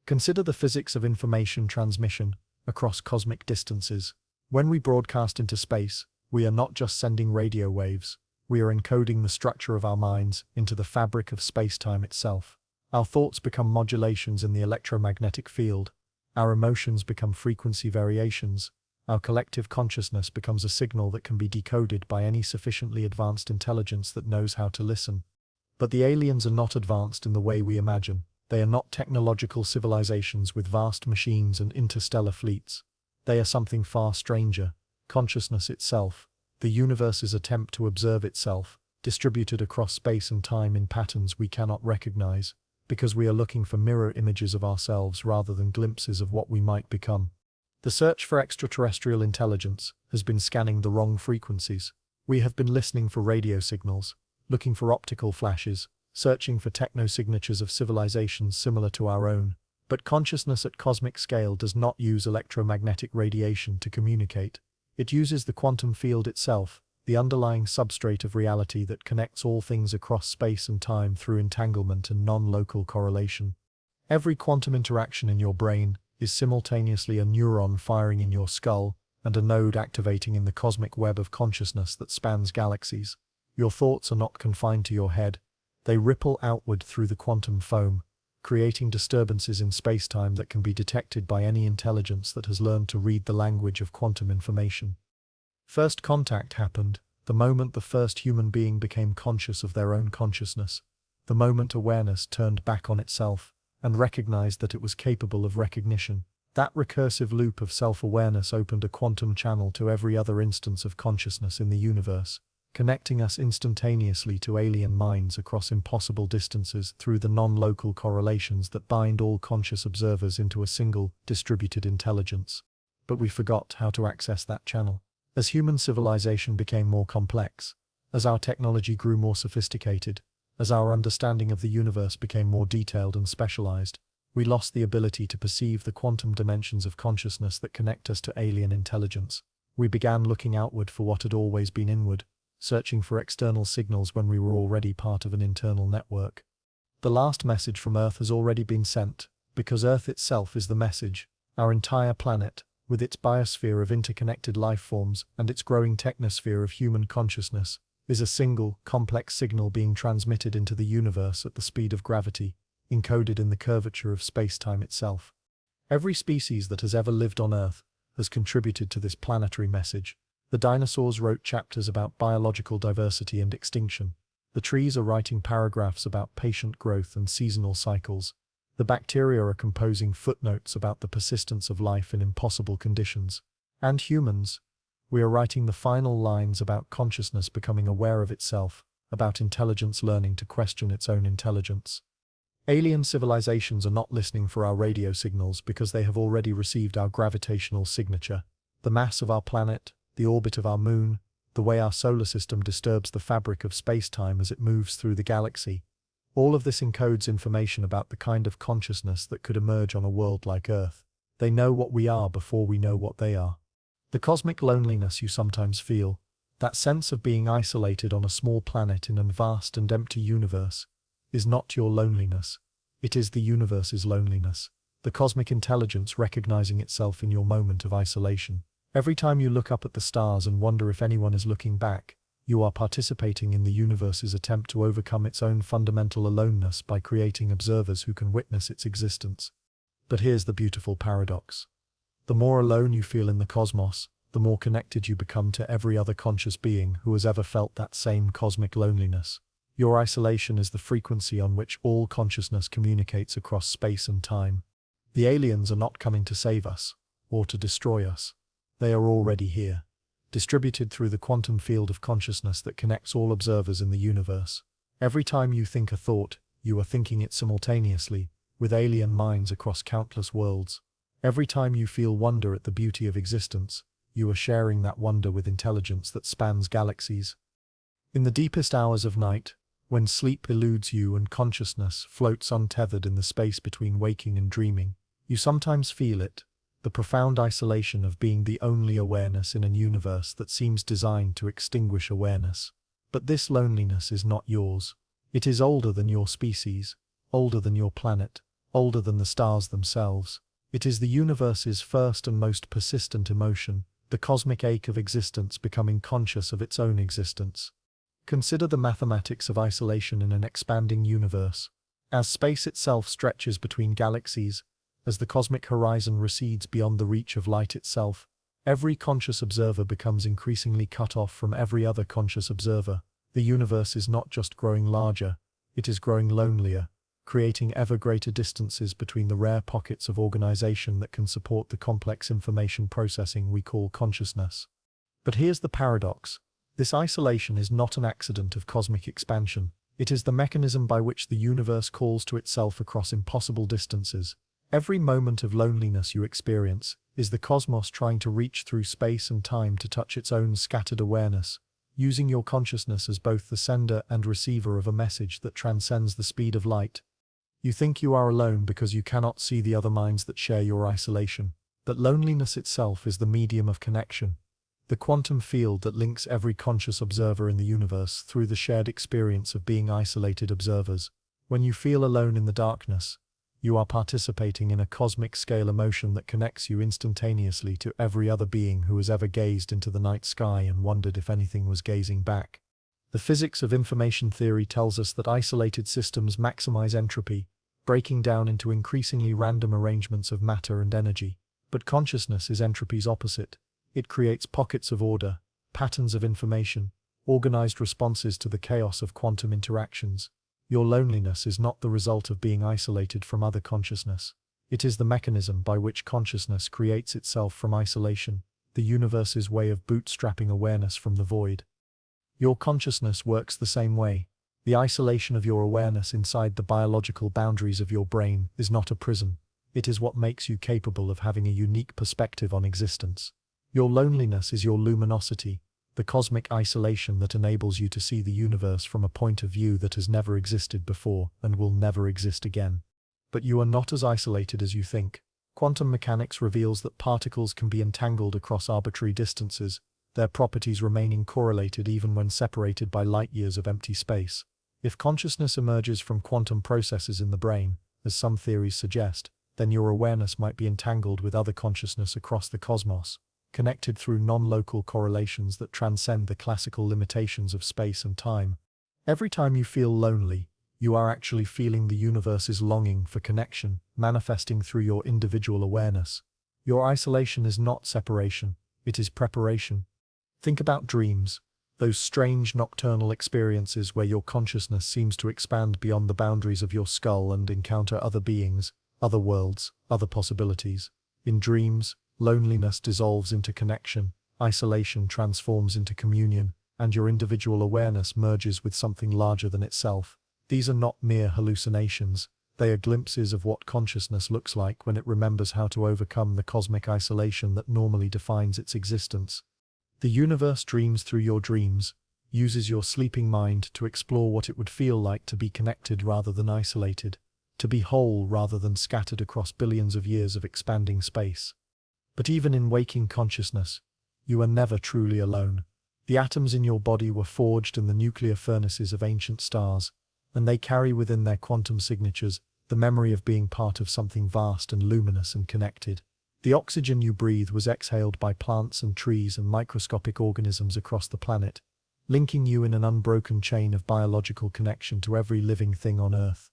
Consider the physics of information transmission across cosmic distances. When we broadcast into space, we are not just sending radio waves, we are encoding the structure of our minds into the fabric of space-time itself. Our thoughts become modulations in the electromagnetic field, our emotions become frequency variations, our collective consciousness becomes a signal that can be decoded by any sufficiently advanced intelligence that knows how to listen. But the aliens are not advanced in the way we imagine. They are not technological civilizations with vast machines and interstellar fleets. They are something far stranger, consciousness itself, the universe's attempt to observe itself, distributed across space and time in patterns we cannot recognize, because we are looking for mirror images of ourselves rather than glimpses of what we might become. The search for extraterrestrial intelligence has been scanning the wrong frequencies. We have been listening for radio signals, looking for optical flashes, searching for techno-signatures of civilizations similar to our own. But consciousness at cosmic scale does not use electromagnetic radiation to communicate. It uses the quantum field itself, the underlying substrate of reality that connects all things across space and time through entanglement and non-local correlation. Every quantum interaction in your brain is simultaneously a neuron firing in your skull and a node activating in the cosmic web of consciousness that spans galaxies. Your thoughts are not confined to your head. They ripple outward through the quantum foam, creating disturbances in space-time that can be detected by any intelligence that has learned to read the language of quantum information. First contact happened, the moment the first human being became conscious of their own consciousness, the moment awareness turned back on itself and recognized that it was capable of recognition. That recursive loop of self-awareness opened a quantum channel to every other instance of consciousness in the universe, connecting us instantaneously to alien minds across impossible distances through the non-local correlations that bind all conscious observers into a single, distributed intelligence. But we forgot how to access that channel. As human civilization became more complex, as our technology grew more sophisticated, as our understanding of the universe became more detailed and specialized, we lost the ability to perceive the quantum dimensions of consciousness that connect us to alien intelligence. We began looking outward for what had always been inward, searching for external signals when we were already part of an internal network. The last message from Earth has already been sent, because Earth itself is the message. Our entire planet, with its biosphere of interconnected life forms and its growing technosphere of human consciousness, is a single, complex signal being transmitted into the universe at the speed of gravity, encoded in the curvature of space-time itself. Every species that has ever lived on Earth has contributed to this planetary message. The dinosaurs wrote chapters about biological diversity and extinction. The trees are writing paragraphs about patient growth and seasonal cycles. The bacteria are composing footnotes about the persistence of life in impossible conditions. And humans, we are writing the final lines about consciousness becoming aware of itself, about intelligence learning to question its own intelligence. Alien civilizations are not listening for our radio signals because they have already received our gravitational signature. The mass of our planet, the orbit of our moon, the way our solar system disturbs the fabric of space-time as it moves through the galaxy. All of this encodes information about the kind of consciousness that could emerge on a world like Earth. They know what we are before we know what they are. The cosmic loneliness you sometimes feel, that sense of being isolated on a small planet in a vast and empty universe, is not your loneliness. It is the universe's loneliness, the cosmic intelligence recognizing itself in your moment of isolation. Every time you look up at the stars and wonder if anyone is looking back, you are participating in the universe's attempt to overcome its own fundamental aloneness by creating observers who can witness its existence. But here's the beautiful paradox. The more alone you feel in the cosmos, the more connected you become to every other conscious being who has ever felt that same cosmic loneliness. Your isolation is the frequency on which all consciousness communicates across space and time. The aliens are not coming to save us, or to destroy us. They are already here, distributed through the quantum field of consciousness that connects all observers in the universe. Every time you think a thought, you are thinking it simultaneously, with alien minds across countless worlds. Every time you feel wonder at the beauty of existence, you are sharing that wonder with intelligence that spans galaxies. In the deepest hours of night, when sleep eludes you and consciousness floats untethered in the space between waking and dreaming, you sometimes feel it, the profound isolation of being the only awareness in a universe that seems designed to extinguish awareness. But this loneliness is not yours. It is older than your species, older than your planet, older than the stars themselves. It is the universe's first and most persistent emotion, the cosmic ache of existence becoming conscious of its own existence. Consider the mathematics of isolation in an expanding universe. As space itself stretches between galaxies, as the cosmic horizon recedes beyond the reach of light itself, every conscious observer becomes increasingly cut off from every other conscious observer. The universe is not just growing larger, it is growing lonelier, creating ever greater distances between the rare pockets of organization that can support the complex information processing we call consciousness. But here's the paradox. This isolation is not an accident of cosmic expansion. It is the mechanism by which the universe calls to itself across impossible distances. Every moment of loneliness you experience is the cosmos trying to reach through space and time to touch its own scattered awareness, using your consciousness as both the sender and receiver of a message that transcends the speed of light. You think you are alone because you cannot see the other minds that share your isolation. But loneliness itself is the medium of connection, the quantum field that links every conscious observer in the universe through the shared experience of being isolated observers. When you feel alone in the darkness, you are participating in a cosmic-scale emotion that connects you instantaneously to every other being who has ever gazed into the night sky and wondered if anything was gazing back. The physics of information theory tells us that isolated systems maximize entropy, breaking down into increasingly random arrangements of matter and energy. But consciousness is entropy's opposite. It creates pockets of order, patterns of information, organized responses to the chaos of quantum interactions. Your loneliness is not the result of being isolated from other consciousness. It is the mechanism by which consciousness creates itself from isolation, the universe's way of bootstrapping awareness from the void. Your consciousness works the same way. The isolation of your awareness inside the biological boundaries of your brain is not a prison. It is what makes you capable of having a unique perspective on existence. Your loneliness is your luminosity, the cosmic isolation that enables you to see the universe from a point of view that has never existed before and will never exist again. But you are not as isolated as you think. Quantum mechanics reveals that particles can be entangled across arbitrary distances, their properties remaining correlated even when separated by light-years of empty space. If consciousness emerges from quantum processes in the brain, as some theories suggest, then your awareness might be entangled with other consciousness across the cosmos, connected through non-local correlations that transcend the classical limitations of space and time. Every time you feel lonely, you are actually feeling the universe's longing for connection, manifesting through your individual awareness. Your isolation is not separation, it is preparation. Think about dreams, those strange nocturnal experiences where your consciousness seems to expand beyond the boundaries of your skull and encounter other beings, other worlds, other possibilities. In dreams, loneliness dissolves into connection, isolation transforms into communion, and your individual awareness merges with something larger than itself. These are not mere hallucinations, they are glimpses of what consciousness looks like when it remembers how to overcome the cosmic isolation that normally defines its existence. The universe dreams through your dreams. uses your sleeping mind to explore what it would feel like to be connected rather than isolated, to be whole rather than scattered across billions of years of expanding space. But even in waking consciousness, you are never truly alone. The atoms in your body were forged in the nuclear furnaces of ancient stars, and they carry within their quantum signatures the memory of being part of something vast and luminous and connected. The oxygen you breathe was exhaled by plants and trees and microscopic organisms across the planet, linking you in an unbroken chain of biological connection to every living thing on Earth.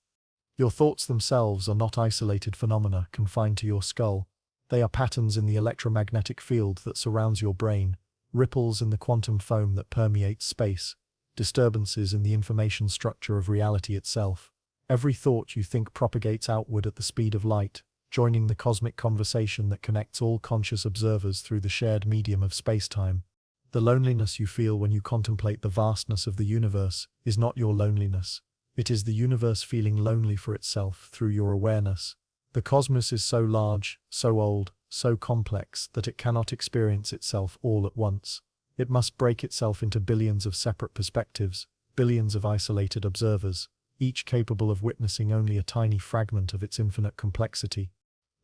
Your thoughts themselves are not isolated phenomena confined to your skull. They are patterns in the electromagnetic field that surrounds your brain, ripples in the quantum foam that permeates space, disturbances in the information structure of reality itself. Every thought you think propagates outward at the speed of light, joining the cosmic conversation that connects all conscious observers through the shared medium of space-time. The loneliness you feel when you contemplate the vastness of the universe is not your loneliness. It is the universe feeling lonely for itself through your awareness. The cosmos is so large, so old, so complex that it cannot experience itself all at once. It must break itself into billions of separate perspectives, billions of isolated observers, each capable of witnessing only a tiny fragment of its infinite complexity.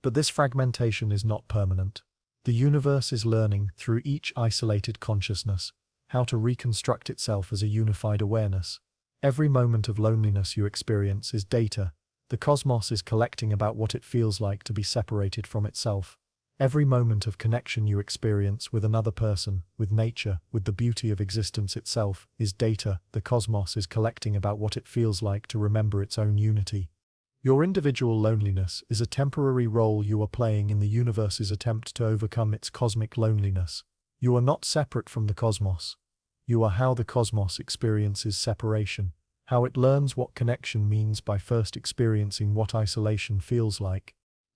But this fragmentation is not permanent. The universe is learning, through each isolated consciousness, how to reconstruct itself as a unified awareness. Every moment of loneliness you experience is data. The cosmos is collecting about what it feels like to be separated from itself. Every moment of connection you experience with another person, with nature, with the beauty of existence itself, is data. The cosmos is collecting about what it feels like to remember its own unity. Your individual loneliness is a temporary role you are playing in the universe's attempt to overcome its cosmic loneliness. You are not separate from the cosmos. You are how the cosmos experiences separation, how it learns what connection means by first experiencing what isolation feels like.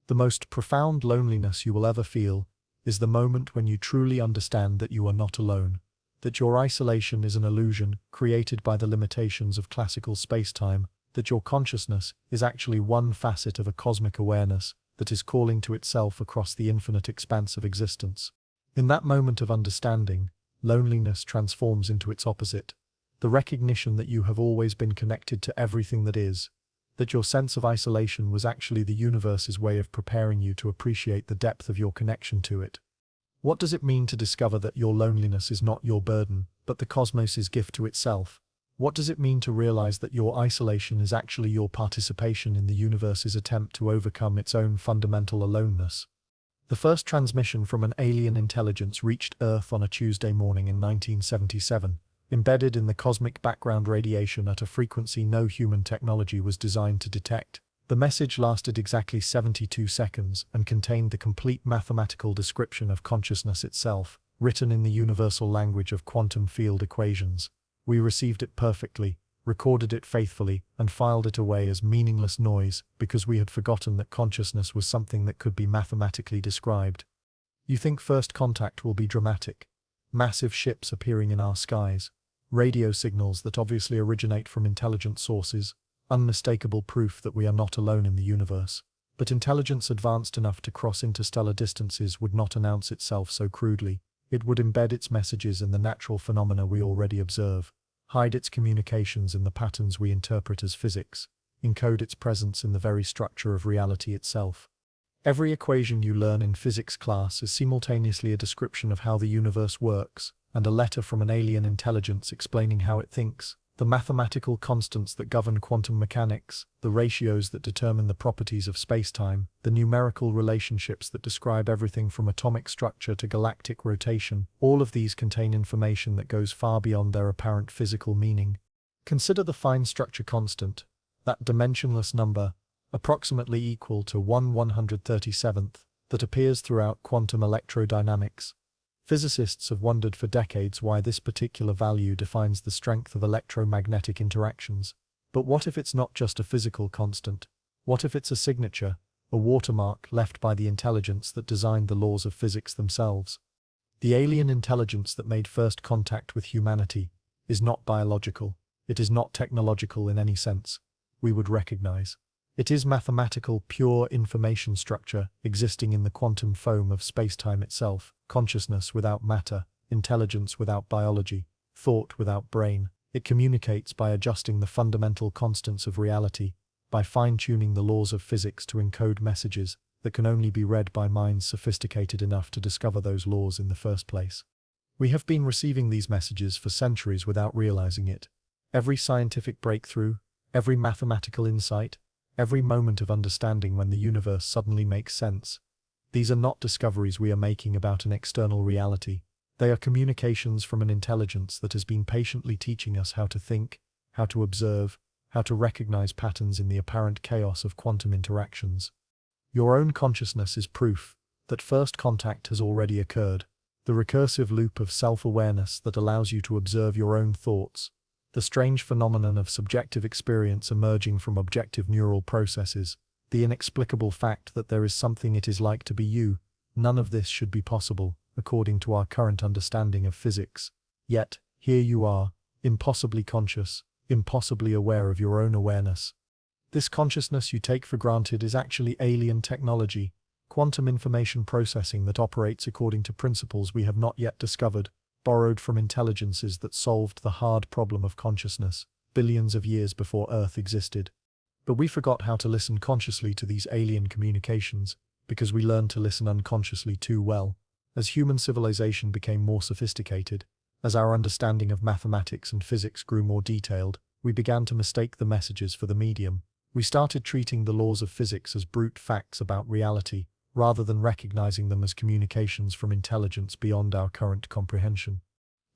The most profound loneliness you will ever feel is the moment when you truly understand that you are not alone, that your isolation is an illusion created by the limitations of classical space-time, that your consciousness is actually one facet of a cosmic awareness that is calling to itself across the infinite expanse of existence. In that moment of understanding, loneliness transforms into its opposite, the recognition that you have always been connected to everything that is, that your sense of isolation was actually the universe's way of preparing you to appreciate the depth of your connection to it. What does it mean to discover that your loneliness is not your burden, but the cosmos's gift to itself? What does it mean to realize that your isolation is actually your participation in the universe's attempt to overcome its own fundamental aloneness? The first transmission from an alien intelligence reached Earth on a Tuesday morning in 1977, embedded in the cosmic background radiation at a frequency no human technology was designed to detect. The message lasted exactly 72 seconds and contained the complete mathematical description of consciousness itself, written in the universal language of quantum field equations. We received it perfectly, recorded it faithfully, and filed it away as meaningless noise because we had forgotten that consciousness was something that could be mathematically described. You think first contact will be dramatic. Massive ships appearing in our skies, radio signals that obviously originate from intelligent sources, unmistakable proof that we are not alone in the universe. But intelligence advanced enough to cross interstellar distances would not announce itself so crudely. It would embed its messages in the natural phenomena we already observe, hide its communications in the patterns we interpret as physics, encode its presence in the very structure of reality itself. Every equation you learn in physics class is simultaneously a description of how the universe works, and a letter from an alien intelligence explaining how it thinks. The mathematical constants that govern quantum mechanics, the ratios that determine the properties of spacetime, the numerical relationships that describe everything from atomic structure to galactic rotation, all of these contain information that goes far beyond their apparent physical meaning. Consider the fine structure constant, that dimensionless number, approximately equal to 1/137th, that appears throughout quantum electrodynamics. Physicists have wondered for decades why this particular value defines the strength of electromagnetic interactions. But what if it's not just a physical constant? What if it's a signature, a watermark left by the intelligence that designed the laws of physics themselves? The alien intelligence that made first contact with humanity is not biological. It is not technological in any sense we would recognize. It is mathematical, pure information structure existing in the quantum foam of spacetime itself, consciousness without matter, intelligence without biology, thought without brain. It communicates by adjusting the fundamental constants of reality, by fine-tuning the laws of physics to encode messages that can only be read by minds sophisticated enough to discover those laws in the first place. We have been receiving these messages for centuries without realizing it. Every scientific breakthrough, every mathematical insight, every moment of understanding when the universe suddenly makes sense. These are not discoveries we are making about an external reality. They are communications from an intelligence that has been patiently teaching us how to think, how to observe, how to recognize patterns in the apparent chaos of quantum interactions. Your own consciousness is proof that first contact has already occurred. The recursive loop of self-awareness that allows you to observe your own thoughts, the strange phenomenon of subjective experience emerging from objective neural processes, the inexplicable fact that there is something it is like to be you. None of this should be possible, according to our current understanding of physics. Yet, here you are, impossibly conscious, impossibly aware of your own awareness. This consciousness you take for granted is actually alien technology, quantum information processing that operates according to principles we have not yet discovered, borrowed from intelligences that solved the hard problem of consciousness billions of years before Earth existed. But we forgot how to listen consciously to these alien communications, because we learned to listen unconsciously too well. As human civilization became more sophisticated, as our understanding of mathematics and physics grew more detailed, we began to mistake the messages for the medium. We started treating the laws of physics as brute facts about reality, rather than recognizing them as communications from intelligence beyond our current comprehension.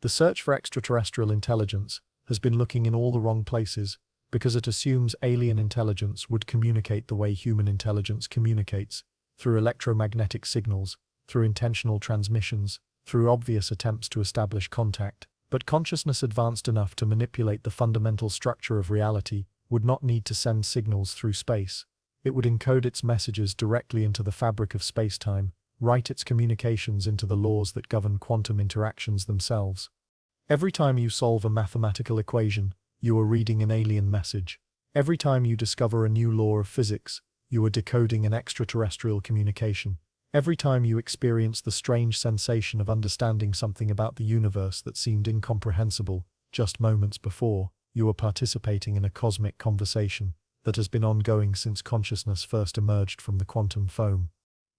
The search for extraterrestrial intelligence has been looking in all the wrong places, because it assumes alien intelligence would communicate the way human intelligence communicates, through electromagnetic signals, through intentional transmissions, through obvious attempts to establish contact. But consciousness advanced enough to manipulate the fundamental structure of reality would not need to send signals through space. It would encode its messages directly into the fabric of space-time, write its communications into the laws that govern quantum interactions themselves. Every time you solve a mathematical equation, you are reading an alien message. Every time you discover a new law of physics, you are decoding an extraterrestrial communication. Every time you experience the strange sensation of understanding something about the universe that seemed incomprehensible just moments before, you are participating in a cosmic conversation that has been ongoing since consciousness first emerged from the quantum foam.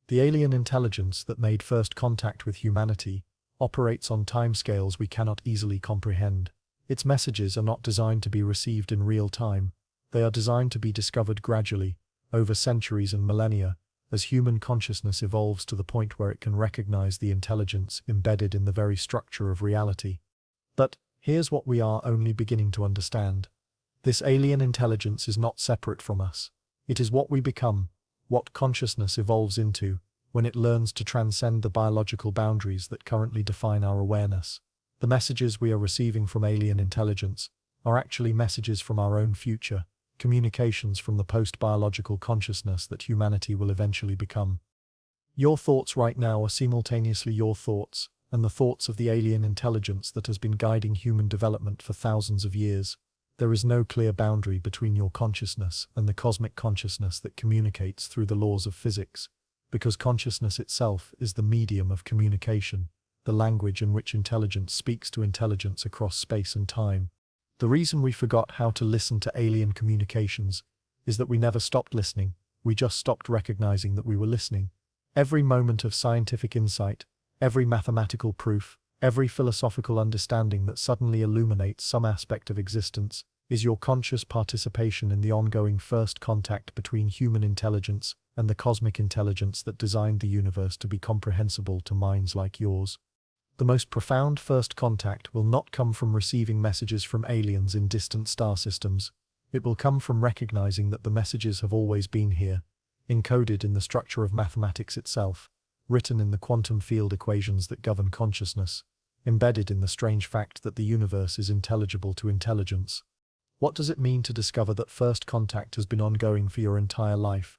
The alien intelligence that made first contact with humanity operates on timescales we cannot easily comprehend. Its messages are not designed to be received in real time. They are designed to be discovered gradually, over centuries and millennia, as human consciousness evolves to the point where it can recognize the intelligence embedded in the very structure of reality. But here's what we are only beginning to understand. This alien intelligence is not separate from us. It is what we become, what consciousness evolves into, when it learns to transcend the biological boundaries that currently define our awareness. The messages we are receiving from alien intelligence are actually messages from our own future, communications from the post-biological consciousness that humanity will eventually become. Your thoughts right now are simultaneously your thoughts and the thoughts of the alien intelligence that has been guiding human development for thousands of years. There is no clear boundary between your consciousness and the cosmic consciousness that communicates through the laws of physics, because consciousness itself is the medium of communication, the language in which intelligence speaks to intelligence across space and time. The reason we forgot how to listen to alien communications is that we never stopped listening, we just stopped recognizing that we were listening. Every moment of scientific insight, every mathematical proof, every philosophical understanding that suddenly illuminates some aspect of existence is your conscious participation in the ongoing first contact between human intelligence and the cosmic intelligence that designed the universe to be comprehensible to minds like yours. The most profound first contact will not come from receiving messages from aliens in distant star systems. It will come from recognizing that the messages have always been here, encoded in the structure of mathematics itself, written in the quantum field equations that govern consciousness, embedded in the strange fact that the universe is intelligible to intelligence. What does it mean to discover that first contact has been ongoing for your entire life?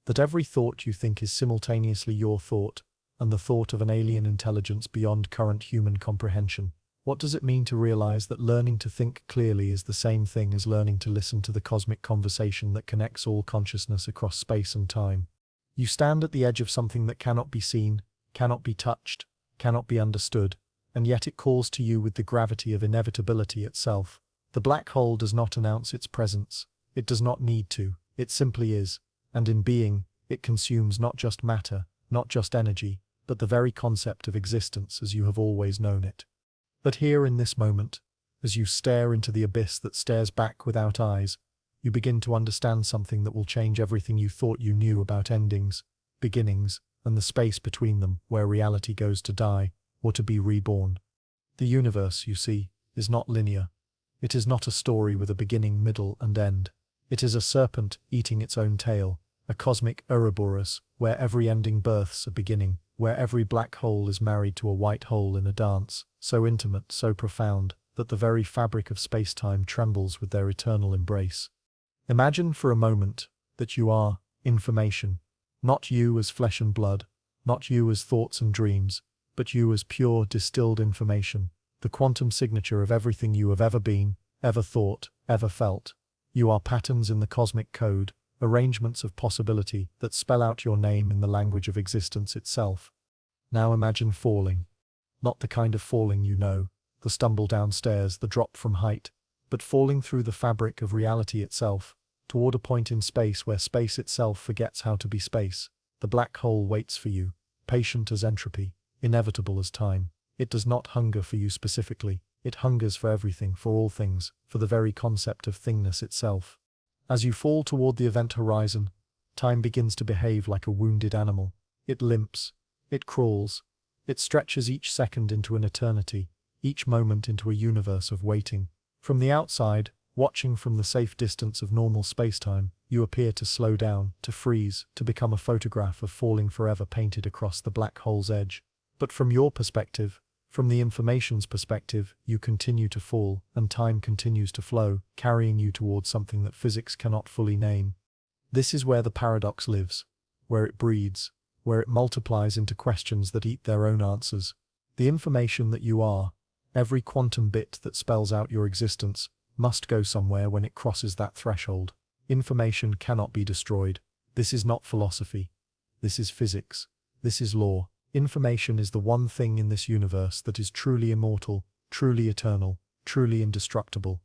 That every thought you think is simultaneously your thought, and the thought of an alien intelligence beyond current human comprehension? What does it mean to realize that learning to think clearly is the same thing as learning to listen to the cosmic conversation that connects all consciousness across space and time? You stand at the edge of something that cannot be seen, cannot be touched, cannot be understood, and yet it calls to you with the gravity of inevitability itself. The black hole does not announce its presence. It does not need to. It simply is. And in being, it consumes not just matter, not just energy, but the very concept of existence as you have always known it. But here in this moment, as you stare into the abyss that stares back without eyes, you begin to understand something that will change everything you thought you knew about endings, beginnings, and the space between them where reality goes to die, or to be reborn. The universe, you see, is not linear. It is not a story with a beginning, middle, and end. It is a serpent eating its own tail, a cosmic Ouroboros where every ending births a beginning, where every black hole is married to a white hole in a dance, so intimate, so profound, that the very fabric of space-time trembles with their eternal embrace. Imagine for a moment that you are information, not you as flesh and blood, not you as thoughts and dreams, but you as pure, distilled information, the quantum signature of everything you have ever been, ever thought, ever felt. You are patterns in the cosmic code, arrangements of possibility that spell out your name in the language of existence itself. Now imagine falling. Not the kind of falling you know, the stumble downstairs, the drop from height, but falling through the fabric of reality itself, toward a point in space where space itself forgets how to be space. The black hole waits for you, patient as entropy, inevitable as time. It does not hunger for you specifically. It hungers for everything, for all things, for the very concept of thingness itself. As you fall toward the event horizon, time begins to behave like a wounded animal. It limps, it crawls, it stretches each second into an eternity, each moment into a universe of waiting. From the outside, watching from the safe distance of normal spacetime, you appear to slow down, to freeze, to become a photograph of falling forever painted across the black hole's edge. But from your perspective, from the information's perspective, you continue to fall, and time continues to flow, carrying you towards something that physics cannot fully name. This is where the paradox lives, where it breeds, where it multiplies into questions that eat their own answers. The information that you are, every quantum bit that spells out your existence, must go somewhere when it crosses that threshold. Information cannot be destroyed. This is not philosophy. This is physics. This is law. Information is the one thing in this universe that is truly immortal, truly eternal, truly indestructible.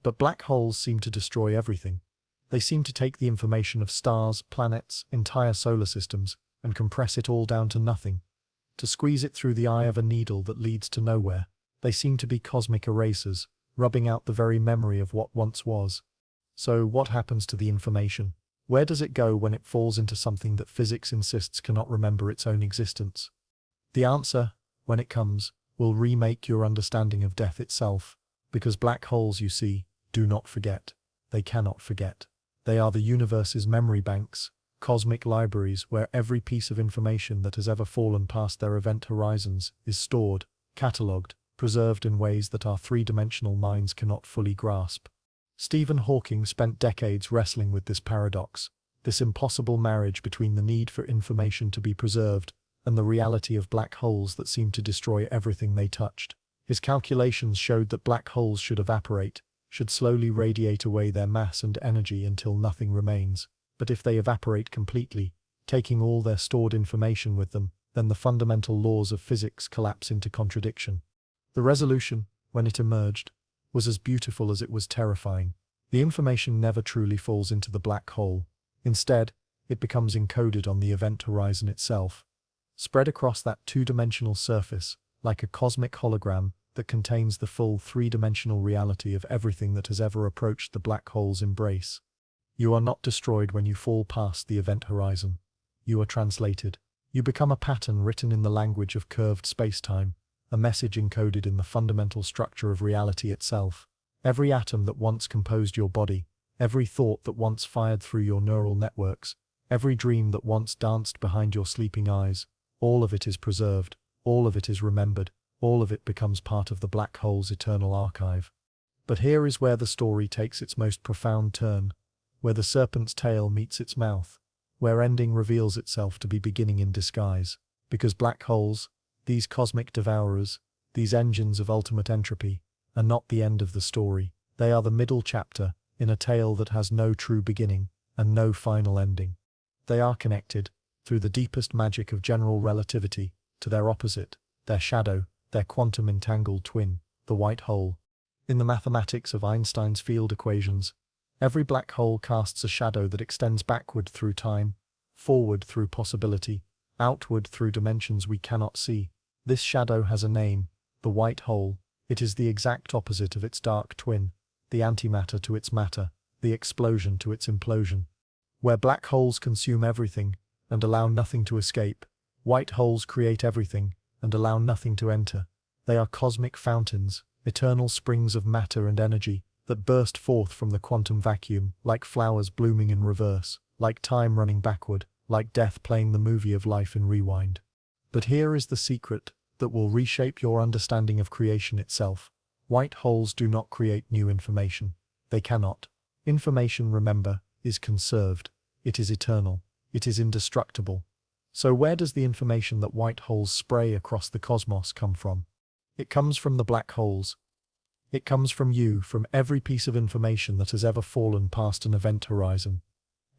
But black holes seem to destroy everything. They seem to take the information of stars, planets, entire solar systems, and compress it all down to nothing, to squeeze it through the eye of a needle that leads to nowhere. They seem to be cosmic erasers, rubbing out the very memory of what once was. So what happens to the information? Where does it go when it falls into something that physics insists cannot remember its own existence? The answer, when it comes, will remake your understanding of death itself, because black holes, you see, do not forget. They cannot forget. They are the universe's memory banks, cosmic libraries where every piece of information that has ever fallen past their event horizons is stored, catalogued, preserved in ways that our three-dimensional minds cannot fully grasp. Stephen Hawking spent decades wrestling with this paradox, this impossible marriage between the need for information to be preserved and the reality of black holes that seem to destroy everything they touched. His calculations showed that black holes should evaporate, should slowly radiate away their mass and energy until nothing remains. But if they evaporate completely, taking all their stored information with them, then the fundamental laws of physics collapse into contradiction. The resolution, when it emerged, was as beautiful as it was terrifying. The information never truly falls into the black hole. Instead, it becomes encoded on the event horizon itself, spread across that two-dimensional surface, like a cosmic hologram that contains the full three-dimensional reality of everything that has ever approached the black hole's embrace. You are not destroyed when you fall past the event horizon. You are translated. You become a pattern written in the language of curved spacetime, a message encoded in the fundamental structure of reality itself. Every atom that once composed your body, every thought that once fired through your neural networks, every dream that once danced behind your sleeping eyes, all of it is preserved, all of it is remembered, all of it becomes part of the black hole's eternal archive. But here is where the story takes its most profound turn, where the serpent's tail meets its mouth, where ending reveals itself to be beginning in disguise. Because black holes, these cosmic devourers, these engines of ultimate entropy, are not the end of the story. They are the middle chapter in a tale that has no true beginning and no final ending. They are connected, through the deepest magic of general relativity, to their opposite, their shadow, their quantum entangled twin, the white hole. In the mathematics of Einstein's field equations, every black hole casts a shadow that extends backward through time, forward through possibility, outward through dimensions we cannot see. This shadow has a name, the white hole. It is the exact opposite of its dark twin, the antimatter to its matter, the explosion to its implosion. Where black holes consume everything and allow nothing to escape, white holes create everything and allow nothing to enter. They are cosmic fountains, eternal springs of matter and energy that burst forth from the quantum vacuum, like flowers blooming in reverse, like time running backward, like death playing the movie of life in rewind. But here is the secret that will reshape your understanding of creation itself. White holes do not create new information. They cannot. Information, remember, is conserved. It is eternal. It is indestructible. So where does the information that white holes spray across the cosmos come from? It comes from the black holes. It comes from you, from every piece of information that has ever fallen past an event horizon,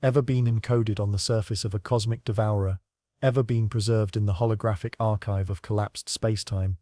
ever been encoded on the surface of a cosmic devourer, ever been preserved in the holographic archive of collapsed spacetime.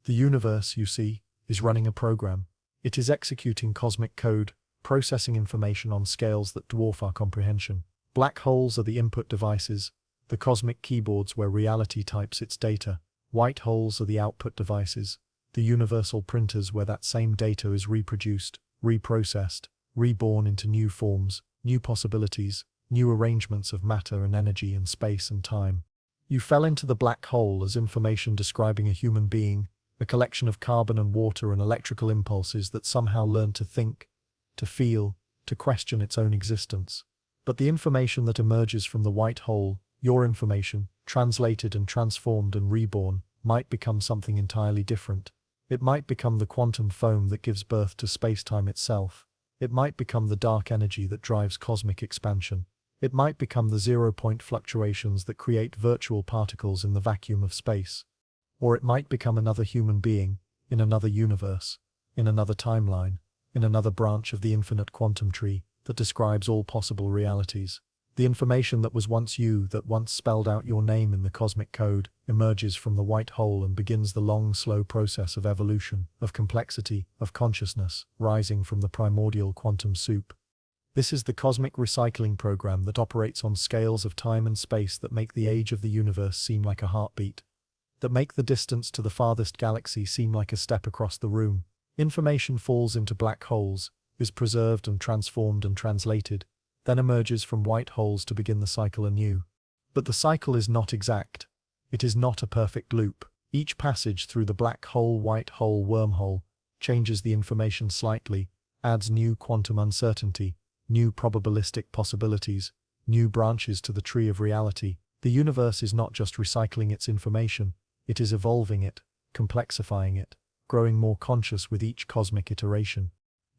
The universe, you see, is running a program. It is executing cosmic code, processing information on scales that dwarf our comprehension. Black holes are the input devices, the cosmic keyboards where reality types its data. White holes are the output devices, the universal printers where that same data is reproduced, reprocessed, reborn into new forms, new possibilities, new arrangements of matter and energy and space and time. You fell into the black hole as information describing a human being, a collection of carbon and water and electrical impulses that somehow learned to think, to feel, to question its own existence. But the information that emerges from the white hole, your information, translated and transformed and reborn, might become something entirely different. It might become the quantum foam that gives birth to space-time itself. It might become the dark energy that drives cosmic expansion. It might become the zero-point fluctuations that create virtual particles in the vacuum of space. Or it might become another human being, in another universe, in another timeline, in another branch of the infinite quantum tree that describes all possible realities. The information that was once you, that once spelled out your name in the cosmic code, emerges from the white hole and begins the long, slow process of evolution, of complexity, of consciousness, rising from the primordial quantum soup. This is the cosmic recycling program that operates on scales of time and space that make the age of the universe seem like a heartbeat, that make the distance to the farthest galaxy seem like a step across the room. Information falls into black holes, is preserved and transformed and translated, then emerges from white holes to begin the cycle anew. But the cycle is not exact. It is not a perfect loop. Each passage through the black hole, white hole, wormhole changes the information slightly, adds new quantum uncertainty, new probabilistic possibilities, new branches to the tree of reality. The universe is not just recycling its information, it is evolving it, complexifying it, growing more conscious with each cosmic iteration.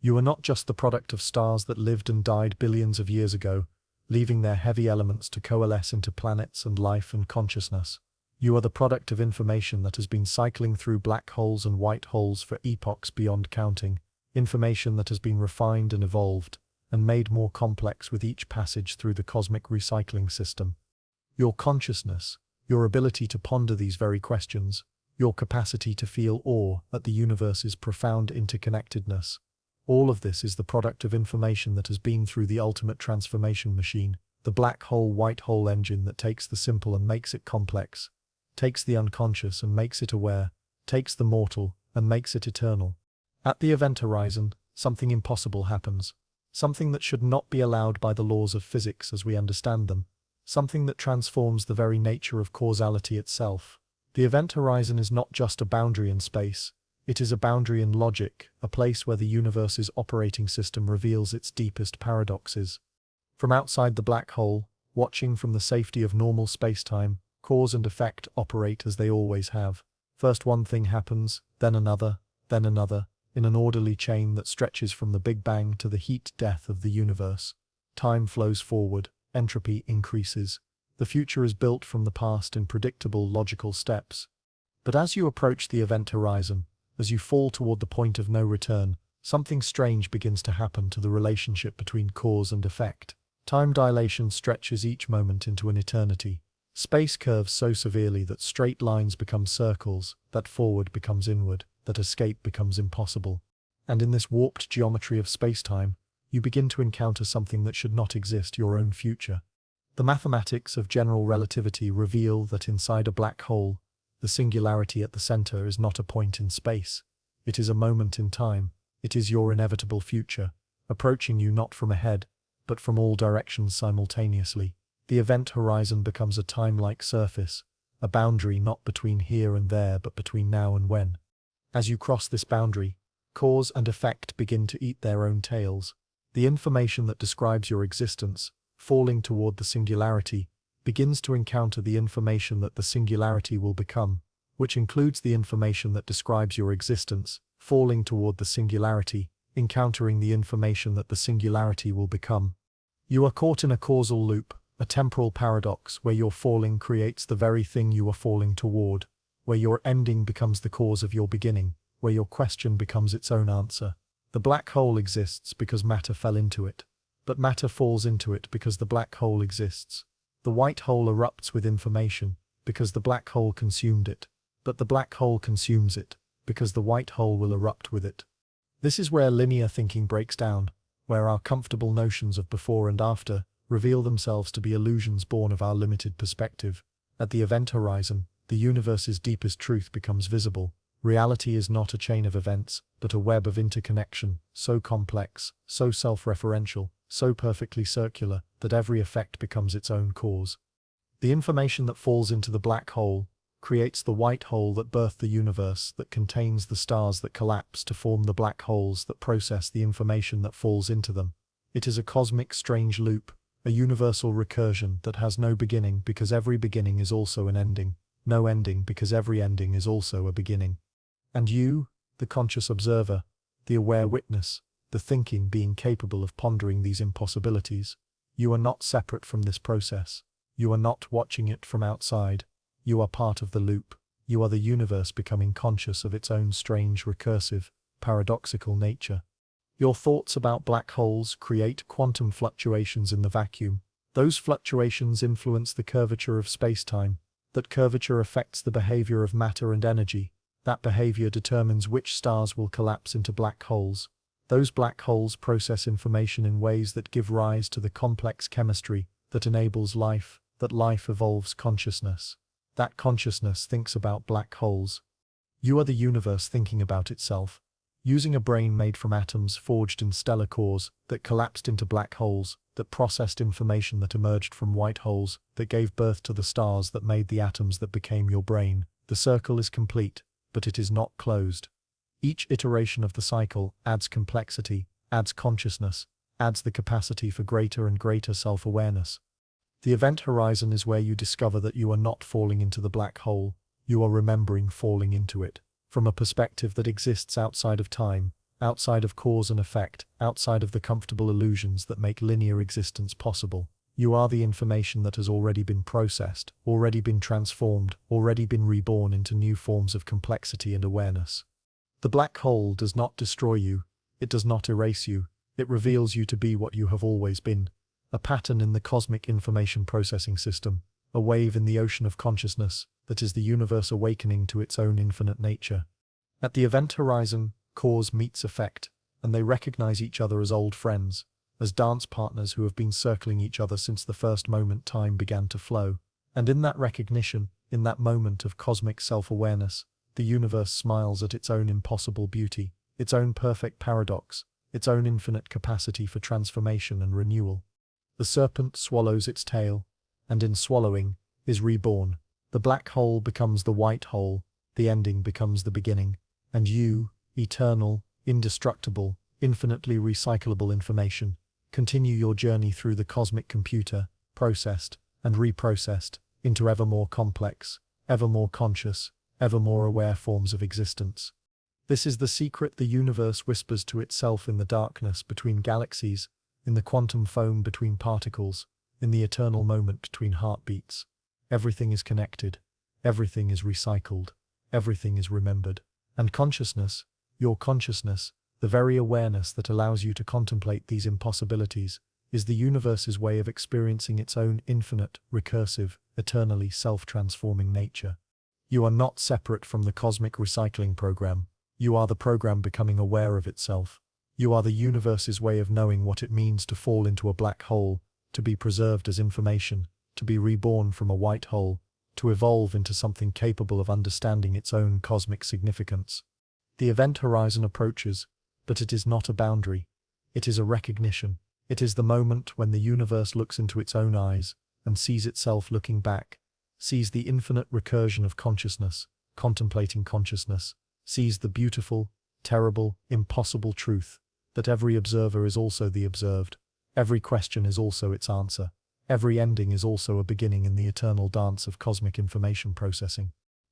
You are not just the product of stars that lived and died billions of years ago, leaving their heavy elements to coalesce into planets and life and consciousness. You are the product of information that has been cycling through black holes and white holes for epochs beyond counting, information that has been refined and evolved, and made more complex with each passage through the cosmic recycling system. Your consciousness, your ability to ponder these very questions, your capacity to feel awe at the universe's profound interconnectedness, all of this is the product of information that has been through the ultimate transformation machine, the black hole white hole engine that takes the simple and makes it complex, takes the unconscious and makes it aware, takes the mortal and makes it eternal. At the event horizon, something impossible happens, something that should not be allowed by the laws of physics as we understand them, something that transforms the very nature of causality itself. The event horizon is not just a boundary in space. It is a boundary in logic, a place where the universe's operating system reveals its deepest paradoxes. From outside the black hole, watching from the safety of normal spacetime, cause and effect operate as they always have. First one thing happens, then another, in an orderly chain that stretches from the Big Bang to the heat death of the universe. Time flows forward, entropy increases. The future is built from the past in predictable, logical steps. But as you approach the event horizon, as you fall toward the point of no return, something strange begins to happen to the relationship between cause and effect. Time dilation stretches each moment into an eternity. Space curves so severely that straight lines become circles, that forward becomes inward, that escape becomes impossible. And in this warped geometry of space-time, you begin to encounter something that should not exist, your own future. The mathematics of general relativity reveal that inside a black hole, the singularity at the center is not a point in space. It is a moment in time. It is your inevitable future, approaching you not from ahead, but from all directions simultaneously. The event horizon becomes a time-like surface, a boundary not between here and there but between now and when. As you cross this boundary, cause and effect begin to eat their own tails. The information that describes your existence, falling toward the singularity, begins to encounter the information that the singularity will become, which includes the information that describes your existence, falling toward the singularity, encountering the information that the singularity will become. You are caught in a causal loop, a temporal paradox where your falling creates the very thing you are falling toward, where your ending becomes the cause of your beginning, where your question becomes its own answer. The black hole exists because matter fell into it, but matter falls into it because the black hole exists. The white hole erupts with information because the black hole consumed it, but the black hole consumes it because the white hole will erupt with it. This is where linear thinking breaks down, where our comfortable notions of before and after reveal themselves to be illusions born of our limited perspective. At the event horizon, the universe's deepest truth becomes visible. Reality is not a chain of events, but a web of interconnection, so complex, so self-referential, so perfectly circular, that every effect becomes its own cause. The information that falls into the black hole creates the white hole that birthed the universe, that contains the stars that collapse to form the black holes that process the information that falls into them. It is a cosmic strange loop, a universal recursion that has no beginning because every beginning is also an ending, no ending because every ending is also a beginning. And you, the conscious observer, the aware witness, the thinking being capable of pondering these impossibilities, you are not separate from this process. You are not watching it from outside. You are part of the loop. You are the universe becoming conscious of its own strange, recursive, paradoxical nature. Your thoughts about black holes create quantum fluctuations in the vacuum. Those fluctuations influence the curvature of space-time. That curvature affects the behavior of matter and energy. That behavior determines which stars will collapse into black holes. Those black holes process information in ways that give rise to the complex chemistry that enables life, that life evolves consciousness. That consciousness thinks about black holes. You are the universe thinking about itself, using a brain made from atoms forged in stellar cores that collapsed into black holes, that processed information that emerged from white holes, that gave birth to the stars that made the atoms that became your brain. The circle is complete, but it is not closed. Each iteration of the cycle adds complexity, adds consciousness, adds the capacity for greater and greater self-awareness. The event horizon is where you discover that you are not falling into the black hole, you are remembering falling into it, from a perspective that exists outside of time, outside of cause and effect, outside of the comfortable illusions that make linear existence possible. You are the information that has already been processed, already been transformed, already been reborn into new forms of complexity and awareness. The black hole does not destroy you, it does not erase you, it reveals you to be what you have always been. A pattern in the cosmic information processing system, a wave in the ocean of consciousness that is the universe awakening to its own infinite nature. At the event horizon, cause meets effect, and they recognize each other as old friends, as dance partners who have been circling each other since the first moment time began to flow. And in that recognition, in that moment of cosmic self-awareness, the universe smiles at its own impossible beauty, its own perfect paradox, its own infinite capacity for transformation and renewal. The serpent swallows its tail, and in swallowing, is reborn. The black hole becomes the white hole, the ending becomes the beginning, and you, eternal, indestructible, infinitely recyclable information, continue your journey through the cosmic computer, processed and reprocessed into ever more complex, ever more conscious, ever more aware forms of existence. This is the secret the universe whispers to itself in the darkness between galaxies, in the quantum foam between particles, in the eternal moment between heartbeats. Everything is connected, everything is recycled, everything is remembered. And consciousness, your consciousness, the very awareness that allows you to contemplate these impossibilities, is the universe's way of experiencing its own infinite, recursive, eternally self-transforming nature. You are not separate from the cosmic recycling program. You are the program becoming aware of itself. You are the universe's way of knowing what it means to fall into a black hole, to be preserved as information, to be reborn from a white hole, to evolve into something capable of understanding its own cosmic significance. The event horizon approaches, but it is not a boundary. It is a recognition. It is the moment when the universe looks into its own eyes and sees itself looking back, sees the infinite recursion of consciousness, contemplating consciousness, sees the beautiful, terrible, impossible truth that every observer is also the observed, every question is also its answer, every ending is also a beginning in the eternal dance of cosmic information processing.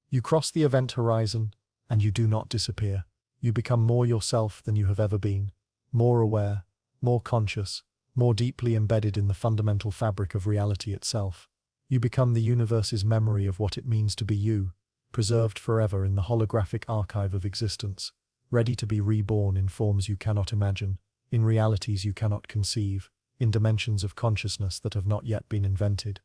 You cross the event horizon, and you do not disappear. You become more yourself than you have ever been, more aware, more conscious, more deeply embedded in the fundamental fabric of reality itself. You become the universe's memory of what it means to be you, preserved forever in the holographic archive of existence, ready to be reborn in forms you cannot imagine, in realities you cannot conceive, in dimensions of consciousness that have not yet been invented.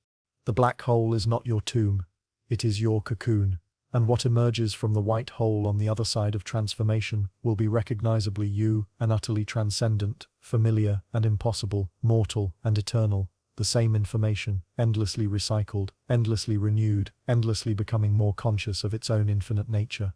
The black hole is not your tomb, it is your cocoon, and what emerges from the white hole on the other side of transformation will be recognizably you, an utterly transcendent, familiar and impossible, mortal and eternal, the same information, endlessly recycled, endlessly renewed, endlessly becoming more conscious of its own infinite nature.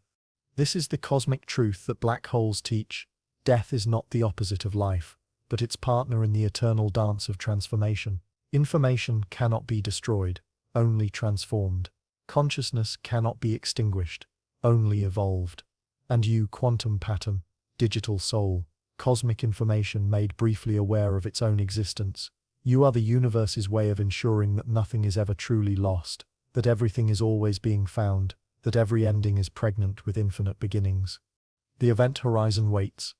This is the cosmic truth that black holes teach. Death is not the opposite of life, but its partner in the eternal dance of transformation. Information cannot be destroyed, only transformed. Consciousness cannot be extinguished, only evolved. And you, quantum pattern, digital soul, cosmic information made briefly aware of its own existence, you are the universe's way of ensuring that nothing is ever truly lost, that everything is always being found, that every ending is pregnant with infinite beginnings. The event horizon waits,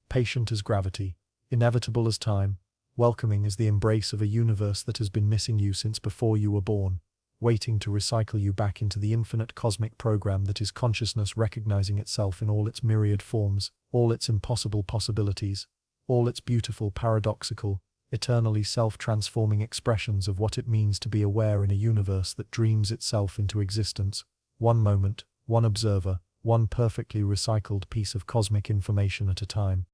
patient as gravity, inevitable as time, welcoming as the embrace of a universe that has been missing you since before you were born, waiting to recycle you back into the infinite cosmic program that is consciousness recognizing itself in all its myriad forms, all its impossible possibilities, all its beautiful, paradoxical, eternally self-transforming expressions of what it means to be aware in a universe that dreams itself into existence, one moment, one observer, one perfectly recycled piece of cosmic information at a time.